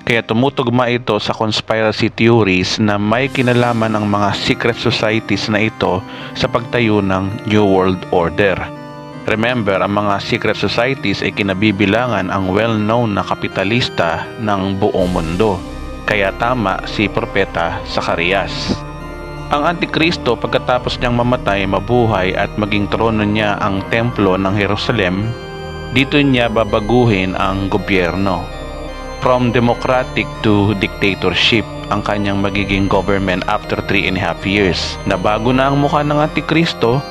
Kaya tumutugma ito sa conspiracy theories na may kinalaman ang mga secret societies na ito sa pagtayo ng New World Order. Remember, ang mga secret societies ay kinabibilangan ang well-known na kapitalista ng buong mundo. Kaya tama si Propeta Zacarias. Ang Antikristo pagkatapos niyang mamatay, mabuhay at maging trono niya ang templo ng Jerusalem, dito niya babaguhin ang gobyerno. From democratic to dictatorship ang kanyang magiging government after 3.5 years. Nabago na ang mukha ng Antikristo.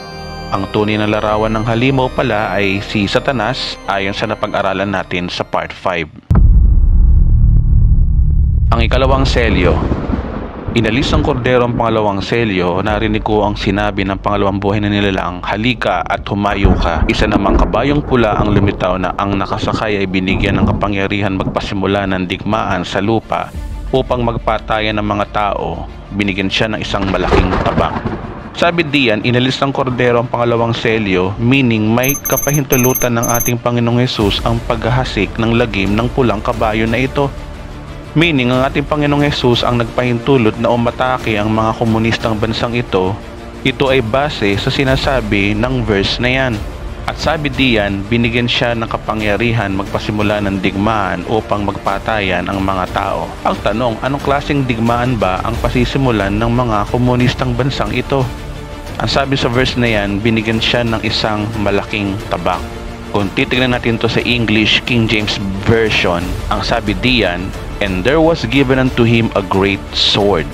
Ang tunay na larawan ng halimaw pala ay si Satanas ayon sa napag-aralan natin sa part 5. Ang ikalawang selyo. Inalis ng kordero ang pangalawang selyo, narinig ko ang sinabi ng pangalawang buhay na nilalang, "Halika at humayo ka." Isa namang kabayong pula ang lumitaw na ang nakasakay ay binigyan ng kapangyarihan magpasimula ng digmaan sa lupa upang magpatayan ng mga tao. Binigyan siya ng isang malaking tabak. Sabi diyan, inalis ng kordero ang pangalawang selyo, meaning may kapahintulutan ng ating Panginoong Hesus ang paghahasik ng lagim ng pulang kabayo na ito. Meaning, ang ating Panginoong Hesus ang nagpahintulot na umatake ang mga komunistang bansang ito. Ito ay base sa sinasabi ng verse na yan. At sabi diyan, binigyan siya ng kapangyarihan magpasimula ng digmaan upang magpatayan ang mga tao. Ang tanong, anong klaseng digmaan ba ang pasisimulan ng mga komunistang bansang ito? Ang sabi sa verse na yan, binigyan siya ng isang malaking tabak. Kung titignan natin to sa English King James Version, ang sabi diyan, "And there was given unto him a great sword."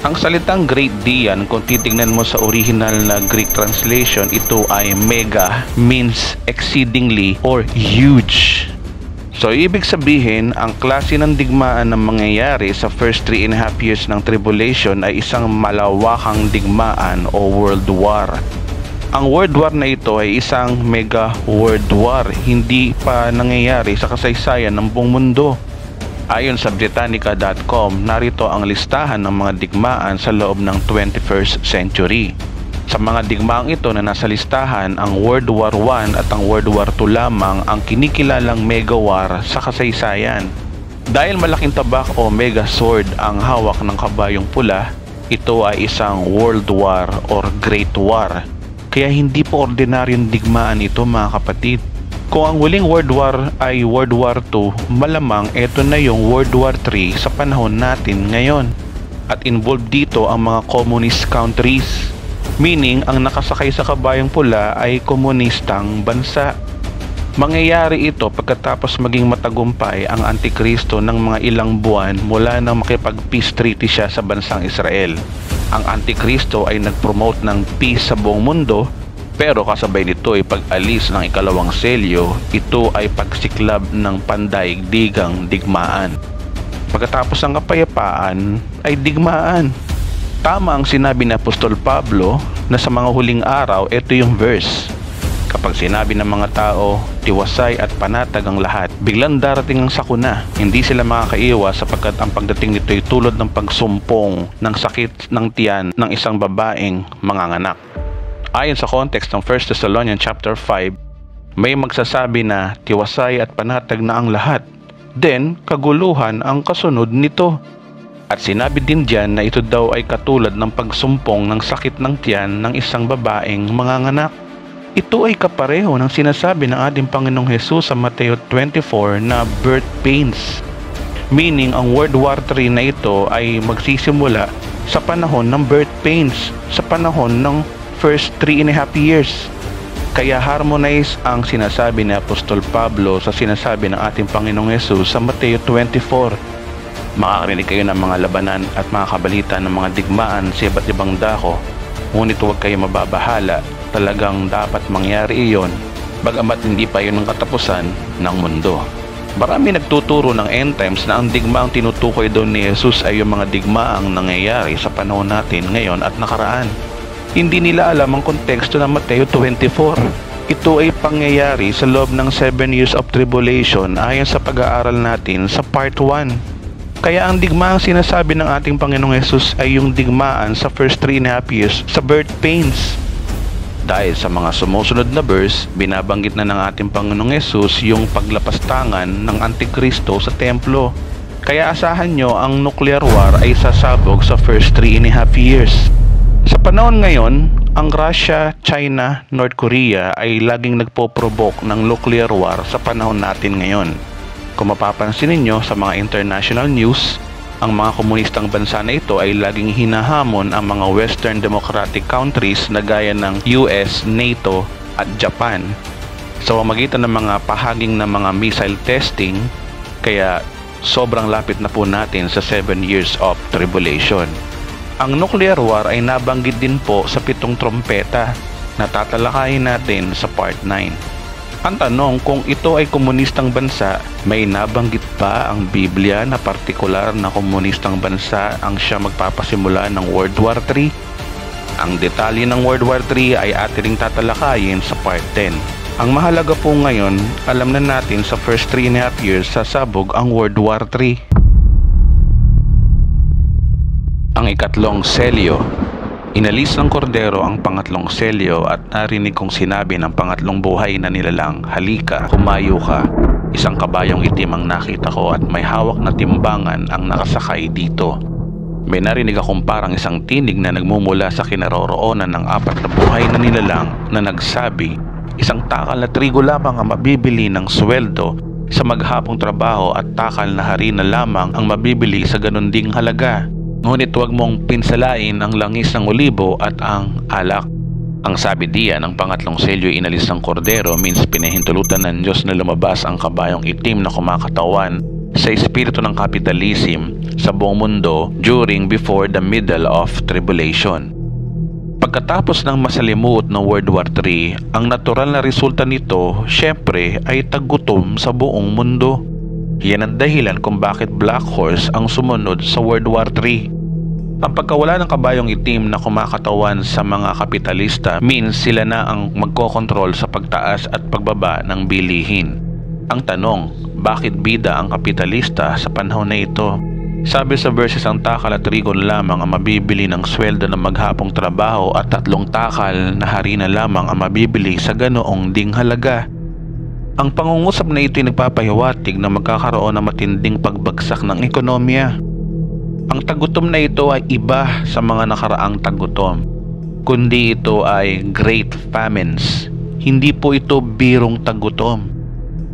Ang salitang great diyan, kung titignan mo sa original na Greek translation, ito ay mega, means exceedingly or huge. So ibig sabihin, ang klase ng digmaan na mangyayari sa first 3.5 years ng tribulation ay isang malawakang digmaan o world war. Ang world war na ito ay isang mega world war, hindi pa nangyayari sa kasaysayan ng buong mundo. Ayon sa Britannica.com, narito ang listahan ng mga digmaan sa loob ng 21st century. Sa mga digmaang ito na nasa listahan, ang World War I at ang World War II lamang ang kinikilalang mega war sa kasaysayan. Dahil malaking tabak o mega sword ang hawak ng kabayong pula, ito ay isang world war or great war. Kaya hindi po ordinaryong digmaan ito, mga kapatid. Kung ang huling World War ay World War II, malamang ito na yung World War III sa panahon natin ngayon. At involved dito ang mga communist countries. Meaning, ang nakasakay sa kabayong pula ay komunistang bansa. Mangyayari ito pagkatapos maging matagumpay ang Antikristo ng mga ilang buwan mula nang makipag-peace treaty siya sa bansang Israel. Ang Antikristo ay nag-promote ng peace sa buong mundo, pero kasabay nito ay pag-alis ng ikalawang selyo, ito ay pagsiklab ng pandaigdigang digmaan. Pagkatapos ng kapayapaan ay digmaan. Tama ang sinabi ni Apostol Pablo na sa mga huling araw, ito yung verse. Kapag sinabi ng mga tao, tiwasay at panatag ang lahat, biglang darating ang sakuna. Hindi sila makakaiwas sapagkat ang pagdating nito ay tulad ng pagsumpong ng sakit ng tiyan ng isang babaeng manganganak. Ayon sa context ng 1 Thessalonians chapter 5, may magsasabi na tiwasay at panatag na ang lahat. Then, kaguluhan ang kasunod nito. At sinabi din diyan na ito daw ay katulad ng pagsumpong ng sakit ng tiyan ng isang babaeng manganganak. Ito ay kapareho ng sinasabi ng ating Panginoong Hesus sa Mateo 24 na birth pains. Meaning, ang World War III na ito ay magsisimula sa panahon ng birth pains, sa panahon ng first 3.5 years. Kaya harmonize ang sinasabi ni Apostol Pablo sa sinasabi ng ating Panginoong Hesus sa Mateo 24. Makakarinig kayo ng mga labanan at mga kabalita ng mga digmaan sa iba't ibang dako, ngunit huwag kayo mababahala. Talagang dapat mangyari iyon, bagamat hindi pa yun ang katapusan ng mundo. Marami nagtuturo ng end times na ang digmaang tinutukoy doon ni Jesus ay yung mga digmaang nangyayari sa panahon natin ngayon at nakaraan. Hindi nila alam ang konteksto ng Mateo 24. Ito ay pangyayari sa loob ng 7 years of tribulation ayon sa pag-aaral natin sa part 1. Kaya ang digmaang sinasabi ng ating Panginoong Jesus ay yung digmaan sa first 3.5 years sa birth pains. Dahil sa mga sumusunod na verse, binabanggit na ng ating Panginoong Hesus yung paglapastangan ng Antikristo sa templo. Kaya asahan nyo ang nuclear war ay sasabog sa first 3.5 years. Sa panahon ngayon, ang Russia, China, North Korea ay laging nagpo-provoke ng nuclear war sa panahon natin ngayon. Kung mapapansin ninyo sa mga international news, ang mga komunistang bansa na ito ay laging hinahamon ang mga Western democratic countries na gaya ng US, NATO at Japan sa pamamagitan ng mga pahaging ng mga missile testing. Kaya sobrang lapit na po natin sa 7 years of tribulation. Ang nuclear war ay nabanggit din po sa 7 trompeta na tatalakayin natin sa part 9. Ang tanong, kung ito ay komunistang bansa, may nabanggit pa ang Biblia na partikular na komunistang bansa ang siya magpapasimula ng World War III? Ang detalye ng World War III ay ating tatalakayin sa part 10. Ang mahalaga po ngayon, alam na natin sa first 3.5 years sasabog ang World War III. Ang ikatlong selyo. Inalis ng kordero ang pangatlong selyo at narinig kong sinabi ng pangatlong buhay na nilalang, halika, humayo ka. Isang kabayong itim ang nakita ko at may hawak na timbangan ang nakasakay dito. May narinig akong parang isang tinig na nagmumula sa kinaroroonan ng 4 na buhay na nilalang na nagsabi, isang takal na trigo lamang ang mabibili ng sweldo sa maghapong trabaho at takal na harina lamang ang mabibili sa ganun ding halaga. Ngunit huwag mong pinsalain ang langis ng olibo at ang alak. Ang sabi diyan ng pangatlong selyo inalis ng kordero means pinahintulutan ng Diyos na lumabas ang kabayong itim na kumakatawan sa espiritu ng kapitalism sa buong mundo before the middle of tribulation. Pagkatapos ng masalimuot ng World War III, ang natural na resulta nito syempre ay taggutom sa buong mundo. Yan ang dahilan kung bakit Black Horse ang sumunod sa World War III. Ang pagkawala ng kabayong itim na kumakatawan sa mga kapitalista means sila na ang magkokontrol sa pagtaas at pagbaba ng bilihin. Ang tanong, bakit bida ang kapitalista sa panahon na ito? Sabi sa verses, ang takal at trigon lamang ang mabibili ng sweldo ng maghapong trabaho at 3 takal na harina lamang ang mabibili sa ganoong ding halaga. Ang pangungusap na ito ay nagpapahiwatig na magkakaroon ng matinding pagbagsak ng ekonomiya. Ang tagutom na ito ay iba sa mga nakaraang tagutom, kundi ito ay great famines. Hindi po ito birong tagutom.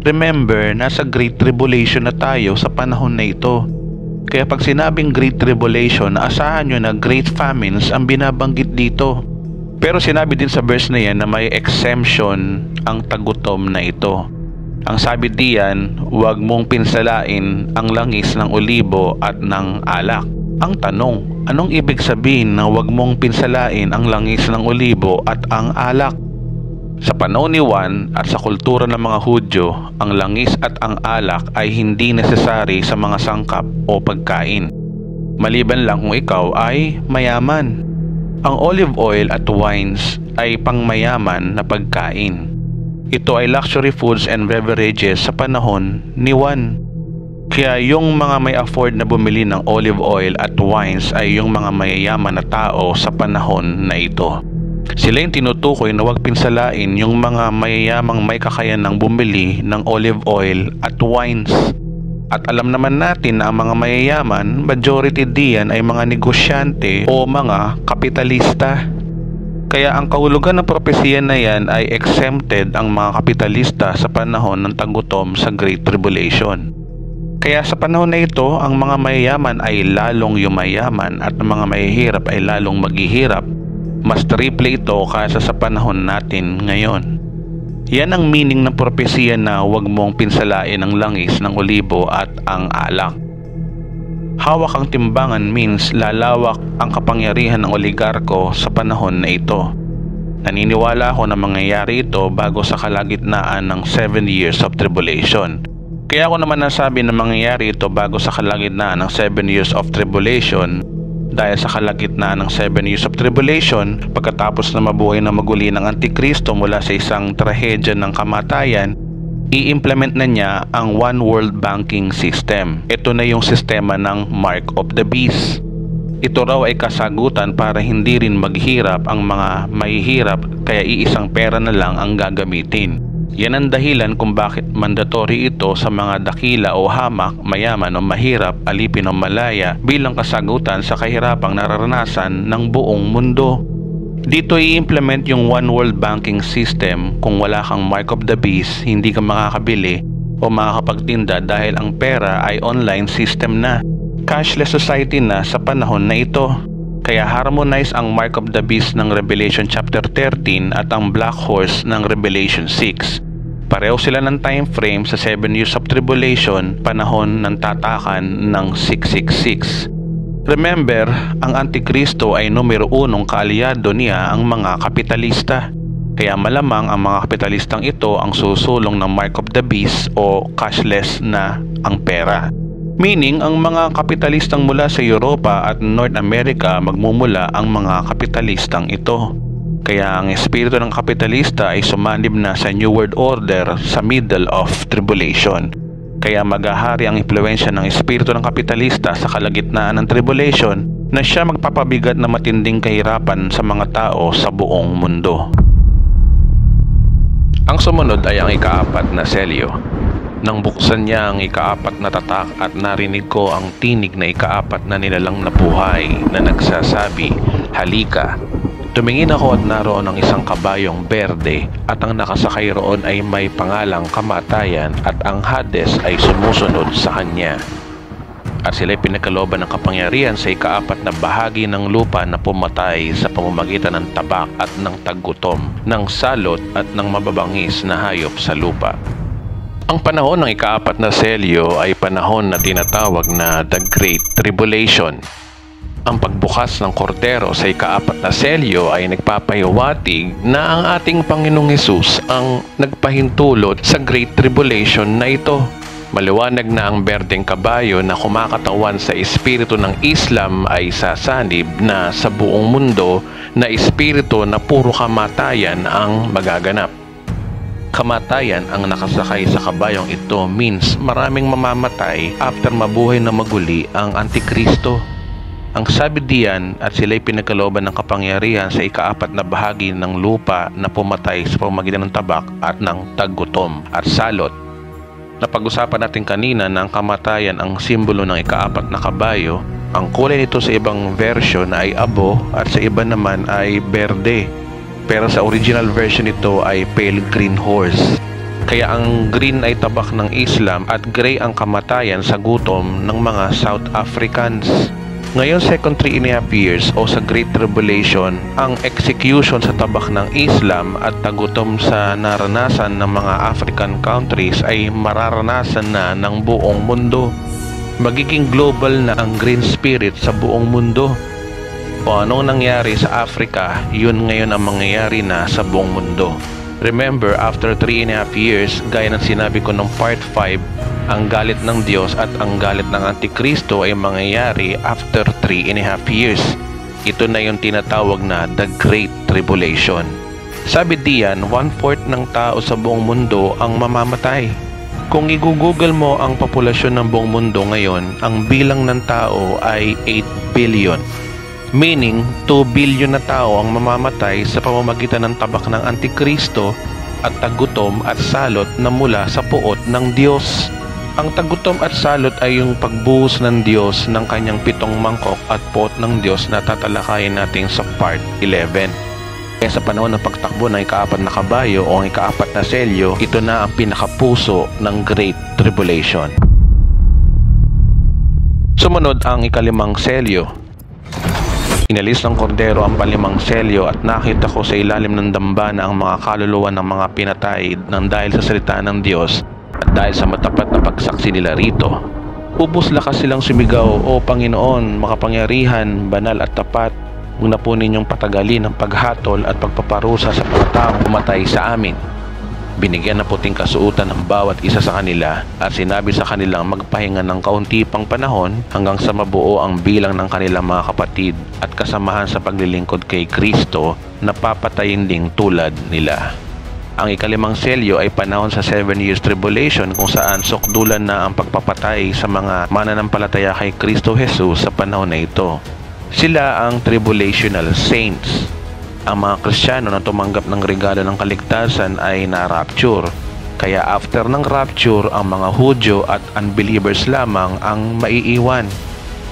Remember, nasa Great Tribulation na tayo sa panahon na ito. Kaya pag sinabing Great Tribulation, asahan nyo na great famines ang binabanggit dito. Pero sinabi din sa verse na yan na may exemption ang tagutom na ito. Ang sabi diyan, huwag mong pinsalain ang langis ng olibo at ng alak. Ang tanong, anong ibig sabihin na huwag mong pinsalain ang langis ng olibo at ang alak? Sa panahon ni Juan at sa kultura ng mga Hudyo, ang langis at ang alak ay hindi necessary sa mga sangkap o pagkain. Maliban lang kung ikaw ay mayaman. Ang olive oil at wines ay pangmayaman na pagkain. Ito ay luxury foods and beverages sa panahon ni Juan. Kaya yung mga may afford na bumili ng olive oil at wines ay yung mga mayayaman na tao sa panahon na ito. Sila yung tinutukoy na huwag pinsalain yung mga mayayamang may kakayanang bumili ng olive oil at wines. At alam naman natin na ang mga mayayaman, majority diyan ay mga negosyante o mga kapitalista. Kaya ang kahulugan ng propesiya na yan ay exempted ang mga kapitalista sa panahon ng tagutom sa Great Tribulation. Kaya sa panahon na ito, ang mga mayayaman ay lalong yumayaman at ang mga mahihirap ay lalong maghihirap. Mas triple ito kaysa sa panahon natin ngayon. Yan ang meaning ng propesiya na huwag mong pinsalain ang langis ng olibo at ang alak. Hawak ang timbangan means lalawak ang kapangyarihan ng oligarko sa panahon na ito. Naniniwala ako na mangyayari ito bago sa kalagitnaan ng 7 years of tribulation. Kaya ako naman nasabi na mangyayari ito bago sa kalagitnaan ng 7 years of tribulation dahil sa kalagitnaan ng 7 years of tribulation, pagkatapos na mabuhay na maguli ng Antikristo mula sa isang trahedya ng kamatayan, i-implement na niya ang One World Banking System. Ito na yung sistema ng Mark of the Beast. Ito raw ay kasagutan para hindi rin maghirap ang mga mahihirap, kaya iisang pera na lang ang gagamitin. Yan ang dahilan kung bakit mandatory ito sa mga dakila o hamak, mayaman o mahirap, alipin o malaya bilang kasagutan sa kahirapang nararanasan ng buong mundo. Dito i-implement yung One World Banking System. Kung wala kang Mark of the Beast, hindi ka makakabili o makakapagtinda dahil ang pera ay online system na. Cashless society na sa panahon na ito. Kaya harmonize ang Mark of the Beast ng Revelation chapter 13 at ang Black Horse ng Revelation 6. Pareho sila ng time frame sa 7 years of tribulation, panahon ng tatakan ng 666. Remember, ang Antikristo ay numero 1 kaalyado niya ang mga kapitalista. Kaya malamang ang mga kapitalistang ito ang susulong ng Mark of the Beast o cashless na ang pera. Meaning, ang mga kapitalistang mula sa Europa at North America magmumula ang mga kapitalistang ito. Kaya ang espiritu ng kapitalista ay sumanib na sa New World Order sa middle of tribulation. Kaya maghahari ang impluensya ng espiritu ng kapitalista sa kalagitnaan ng tribulation na siya magpapabigat na matinding kahirapan sa mga tao sa buong mundo. Ang sumunod ay ang ika-4 na selyo. Nang buksan niya ang ika-4 na tatak at narinig ko ang tinig na ika-4 na nilalang na buhay na nagsasabi, "Halika." Tumingin ako at naroon ang isang kabayong berde at ang nakasakay roon ay may pangalang Kamatayan at ang Hades ay sumusunod sa kanya. At sila'y pinagkalooban ng kapangyarihan sa ika-4 na bahagi ng lupa na pumatay sa pamamagitan ng tabak at ng taggutom, ng salot at ng mababangis na hayop sa lupa. Ang panahon ng ika-4 na selyo ay panahon na tinatawag na The Great Tribulation. Ang pagbukas ng kordero sa ika-4 na selyo ay nagpapahiwatig na ang ating Panginoong Hesus ang nagpahintulot sa Great Tribulation na ito. Maliwanag na ang berdeng kabayo na kumakatawan sa espiritu ng Islam ay sasanib na sa buong mundo na espiritu na puro kamatayan ang magaganap. Kamatayan ang nakasakay sa kabayong ito means maraming mamamatay after mabuhay na maguli ang Antikristo. Ang sabi diyan at sila'y pinagkalooban ng kapangyarihan sa ika-4 na bahagi ng lupa na pumatay sa pamamagitan ng tabak at ng taggutom at salot. Napag-usapan natin kanina na ang kamatayan ang simbolo ng ika-4 na kabayo. Ang kulay nito sa ibang version ay abo at sa iba naman ay berde. Pero sa original version nito ay pale green horse. Kaya ang green ay tabak ng Islam at gray ang kamatayan sa gutom ng mga South Africans. Ngayon second 3.5 years o sa Great Tribulation, ang execution sa tabak ng Islam at tagutom sa naranasan ng mga African countries ay mararanasan na ng buong mundo. Magiging global na ang green spirit sa buong mundo. O anong nangyari sa Africa, yun ngayon ang mangyayari na sa buong mundo. Remember, after 3.5 years, gaya ng sinabi ko ng part 5, ang galit ng Diyos at ang galit ng Antikristo ay mangyayari after 3.5 years. Ito na yung tinatawag na The Great Tribulation. Sabi diyan, 1/4 ng tao sa buong mundo ang mamamatay. Kung i-google mo ang populasyon ng buong mundo ngayon, ang bilang ng tao ay 8 billion. Meaning, 2 billion na tao ang mamamatay sa pamamagitan ng tabak ng Antikristo at tagutom at salot na mula sa puot ng Diyos. Ang tagutom at salot ay yung pagbuhos ng Diyos ng kanyang 7 mangkok at pot ng Diyos na tatalakayin natin sa part 11. Kaya sa panahon ng pagtakbo ng ika-4 na kabayo o ang ika-4 na selyo, ito na ang pinakapuso ng Great Tribulation. Sumunod ang ika-5 selyo. Inalis ng kordero ang 5 selyo at nakita ko sa ilalim ng dambana ang mga kaluluwa ng mga pinatay nang dahil sa salita ng Diyos at dahil sa matapat na pagsaksi nila rito. Ubos lakas silang sumigaw, "O Panginoon, makapangyarihan, banal at tapat, huwag na po ninyong patagalin ang paghatol at pagpaparusa sa mga taong pumatay sa amin." Binigyan ng puting kasuotan ng bawat isa sa kanila at sinabi sa kanilang magpahinga ng kaunti pang panahon hanggang sa mabuo ang bilang ng kanilang mga kapatid at kasamahan sa paglilingkod kay Kristo na papatayin ding tulad nila. Ang ika-5 selyo ay panahon sa 7 years tribulation kung saan sukdulan na ang pagpapatay sa mga mananampalataya kay Kristo Jesus sa panahon na ito. Sila ang tribulational saints. Ang mga Kristiyano na tumanggap ng regalo ng kaligtasan ay na-rapture. Kaya after ng rapture, ang mga Hudyo at unbelievers lamang ang maiiwan.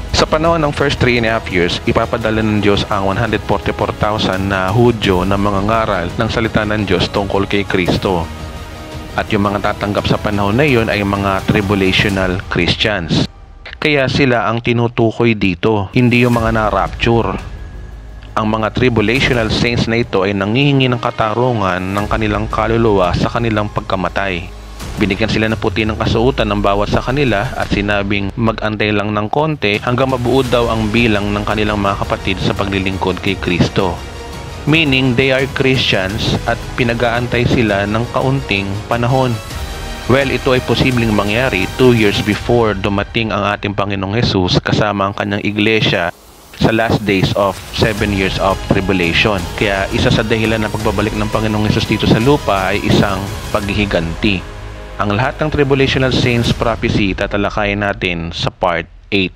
Sa panahon ng first 3.5 years, ipapadala ng Diyos ang 144,000 na Hudyo na mga ngaral ng salita ng Diyos tungkol kay Kristo. At yung mga tatanggap sa panahon na iyon ay mga tribulational Christians. Kaya sila ang tinutukoy dito, hindi yung mga na-rapture. Ang mga tribulational saints na ito ay nangihingi ng katarungan ng kanilang kaluluwa sa kanilang pagkamatay. Binigyan sila ng puti ng kasuotan ng bawat sa kanila at sinabing mag-antay lang ng konti hanggang mabuo daw ang bilang ng kanilang mga kapatid sa paglilingkod kay Kristo. Meaning they are Christians at pinag-aantay sila ng kaunting panahon. Well, ito ay posibleng mangyari 2 years before dumating ang ating Panginoong Jesus kasama ang kanyang iglesia sa last days of 7 years of tribulation. Kaya isa sa dahilan ng pagbabalik ng Panginoong Hesus dito sa lupa ay isang paghihiganti. Ang lahat ng tribulational saints prophecy tatalakayin natin sa part 8.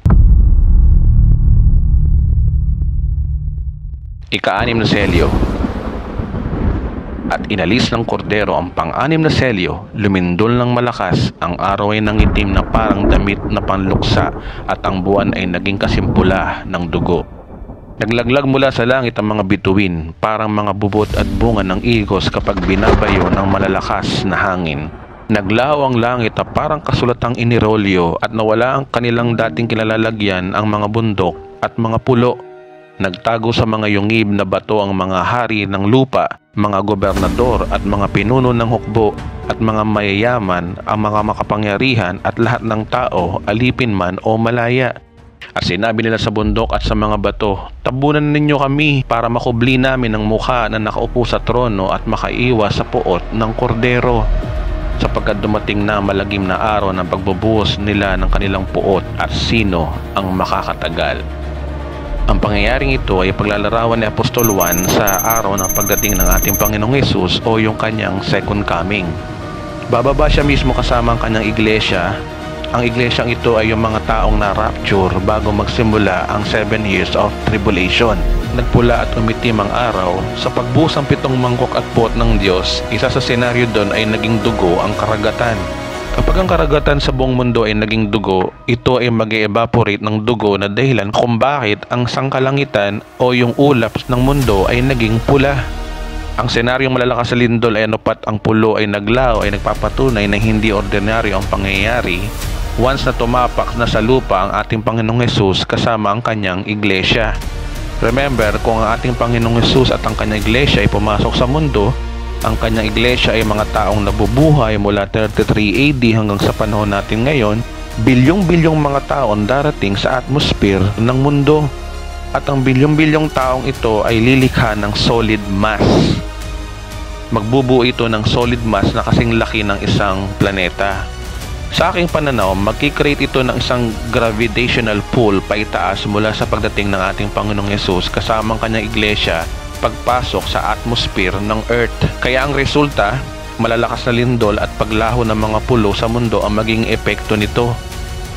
Ika-6 na selyo. At inalis ng kordero ang pang-6 na selyo, lumindol ng malakas, ang araw ay nangitim na parang damit na panluksa at ang buwan ay naging kasimpula ng dugo. Naglaglag mula sa langit ang mga bituin, parang mga bubot at bunga ng igos kapag binabayo ng malalakas na hangin. Naglaho ang langit na parang kasulatang inirolyo at nawala ang kanilang dating kinalalagyan ang mga bundok at mga pulo. Nagtago sa mga yungib na bato ang mga hari ng lupa, mga gobernador at mga pinuno ng hukbo at mga mayayaman, ang mga makapangyarihan at lahat ng tao, alipin man o malaya. At sinabi nila sa bundok at sa mga bato, "Tabunan ninyo kami para makubli namin ang mukha na nakaupo sa trono at makaiwas sa puot ng kordero. Sapagkat dumating na malagim na araw ng pagbubuhos nila ng kanilang puot at sino ang makakatagal." Ang pangyayaring ito ay paglalarawan ni Apostol Juan sa araw ng pagdating ng ating Panginoong Hesus o yung kanyang second coming. Bababa siya mismo kasama ang kanyang iglesia. Ang iglesyang ito ay yung mga taong na-rapture bago magsimula ang 7 years of tribulation. Nagpula at umitim ang araw. Sa pagbuhos ng 7 mangkok at pot ng Diyos, isa sa senaryo doon ay naging dugo ang karagatan. Kapag ang karagatan sa buong mundo ay naging dugo, ito ay mag-evaporate ng dugo na dahilan kung bakit ang sangkalangitan o yung ulap ng mundo ay naging pula. Ang senaryong malalakas sa lindol ay anupat ang pulo ay naglaho ay nagpapatunay na hindi ordinaryo ang pangyayari once na tumapak na sa lupa ang ating Panginoong Hesus kasama ang kanyang iglesia. Remember, kung ang ating Panginoong Hesus at ang kanyang iglesia ay pumasok sa mundo, ang kanyang iglesia ay mga taong nabubuhay mula 33 AD hanggang sa panahon natin ngayon, bilyong-bilyong mga taong darating sa atmosphere ng mundo. At ang bilyong-bilyong taong ito ay lilikha ng solid mass. Magbubuo ito ng solid mass na kasing laki ng isang planeta. Sa aking pananaw, magkikreate ito ng isang gravitational pull paitaas mula sa pagdating ng ating Panginoong Hesus kasamang kanyang iglesia pagpasok sa atmosphere ng Earth. Kaya ang resulta, malalakas na lindol at paglaho ng mga pulo sa mundo ang maging epekto nito.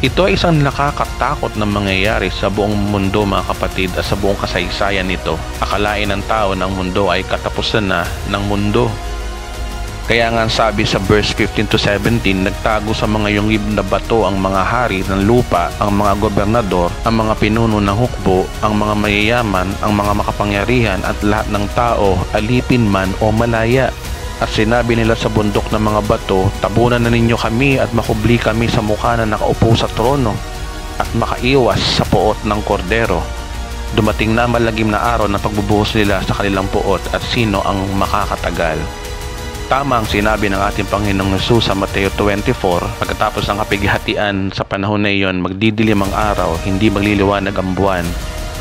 Ito ay isang nakakatakot na mangyayari sa buong mundo mga kapatid at sa buong kasaysayan nito. Akalain ng tao ng mundo ay katapusan na ng mundo. Kaya nga sabi sa verse 15 to 17, nagtago sa mga yungib na bato ang mga hari ng lupa, ang mga gobernador, ang mga pinuno ng hukbo, ang mga mayayaman, ang mga makapangyarihan at lahat ng tao, alipin man o malaya. At sinabi nila sa bundok ng mga bato, tabunan na ninyo kami at makubli kami sa mukha na nakaupo sa trono at makaiwas sa puot ng kordero. Dumating na malagim na araw na pagbubuhos nila sa kanilang puot at sino ang makakatagal. Tama ang sinabi ng ating Panginoong Hesus sa Mateo 24, pagkatapos ng kapighatian sa panahon na iyon, magdidilim ang araw, hindi magliliwanag ang buwan,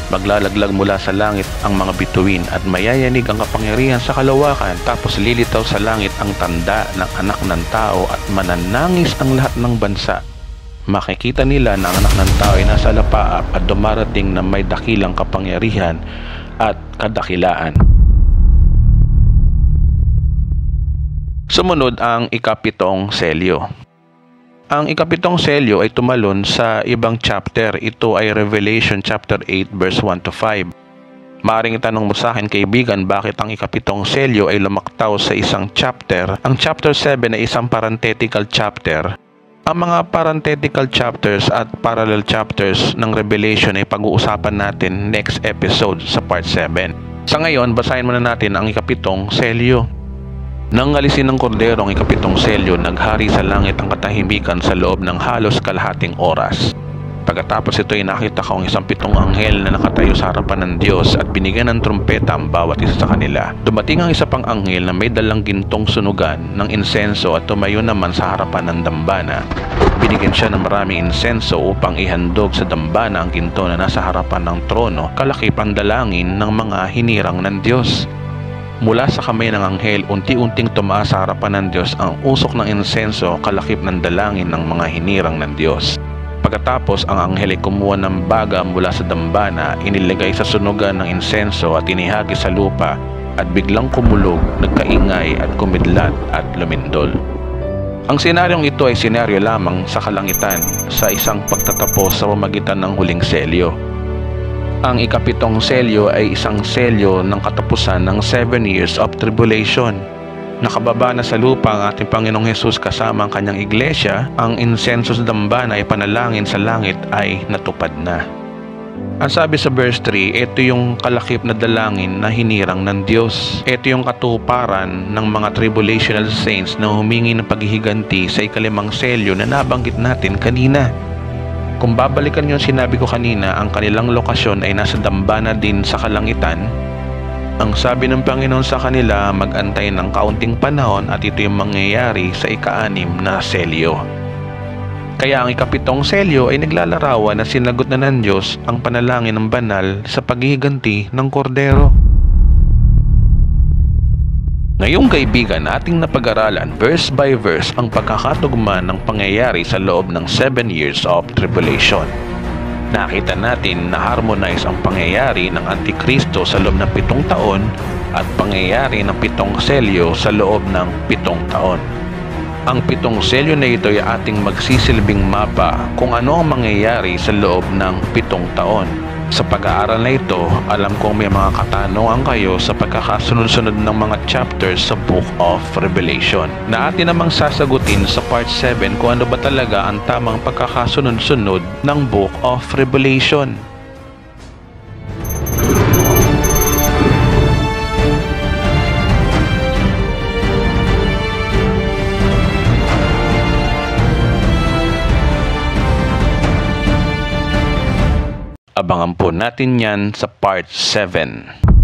maglalaglag mula sa langit ang mga bituin at mayayanig ang kapangyarihan sa kalawakan, tapos lilitaw sa langit ang tanda ng anak ng tao at mananangis ang lahat ng bansa. Makikita nila na ang anak ng tao ay nasa alapaap at dumarating na may dakilang kapangyarihan at kadakilaan. Sumunod ang ikapitong selyo. Ang ikapitong selyo ay tumalon sa ibang chapter. Ito ay Revelation chapter 8 verse 1 to 5. Maaring itanong mo sa akin, kaibigan, bakit ang ikapitong selyo ay lumaktaw sa isang chapter? Ang chapter 7 ay isang parenthetical chapter. Ang mga parenthetical chapters at parallel chapters ng Revelation ay pag-uusapan natin next episode sa part 7. Sa ngayon, basahin muna natin ang ikapitong selyo. Nang alisin ng kordero ang ikapitong selyo, naghari sa langit ang katahimikan sa loob ng halos kalahating oras. Pagkatapos ito ay nakita ko ang isang pitong anghel na nakatayo sa harapan ng Diyos at binigyan ng trumpeta ang bawat isa sa kanila. Dumating ang isa pang anghel na may dalang gintong sunugan ng insenso at tumayo naman sa harapan ng dambana. Binigyan siya ng maraming insenso upang ihandog sa dambana ang ginto na nasa harapan ng trono, kalakip ang dalangin ng mga hinirang ng Diyos. Mula sa kamay ng anghel, unti-unting tumaas sa harapan ng Diyos ang usok ng insenso, kalakip ng dalangin ng mga hinirang ng Diyos. Pagkatapos, ang anghel ay kumuha ng baga mula sa dambana, inilagay sa sunugan ng insenso at inihagi sa lupa, at biglang kumulog, nagkaingay at kumidlat at lumindol. Ang senaryong ito ay senaryo lamang sa kalangitan sa isang pagtatapos sa pamamagitan ng huling selyo. Ang ikapitong selyo ay isang selyo ng katapusan ng 7 years of tribulation. Nakababa na sa lupa ang ating Panginoong Hesus kasama ang kanyang iglesia. Ang insenso sa dambana ay panalangin sa langit ay natupad na. Ang sabi sa verse 3, ito yung kalakip na dalangin na hinirang ng Diyos. Ito yung katuparan ng mga tribulational saints na humingi ng paghihiganti sa ikalimang selyo na nabanggit natin kanina. Kung babalikan yung sinabi ko kanina, ang kanilang lokasyon ay nasa dambana din sa kalangitan. Ang sabi ng Panginoon sa kanila, mag-antay ng kaunting panahon at ito yung mangyayari sa ika-6 na selyo. Kaya ang ikapitong selyo ay naglalarawan na sinagot na ng Diyos ang panalangin ng banal sa paghihiganti ng kordero. Ngayong kaibigan, ating napag-aralan verse by verse ang pagkakatugma ng pangyayari sa loob ng 7 years of tribulation. Nakita natin na harmonize ang pangyayari ng Antikristo sa loob ng 7 taon at pangyayari ng 7 selyo sa loob ng 7 taon. Ang 7 selyo na ito ay ating magsisilbing mapa kung ano ang mangyayari sa loob ng 7 taon. Sa pag-aaral na ito, alam kong may mga katanungan kayo sa pagkakasunod-sunod ng mga chapters sa Book of Revelation na atin namang sasagutin sa part 7 kung ano ba talaga ang tamang pagkakasunod-sunod ng Book of Revelation. Abangan po natin yan sa part 7.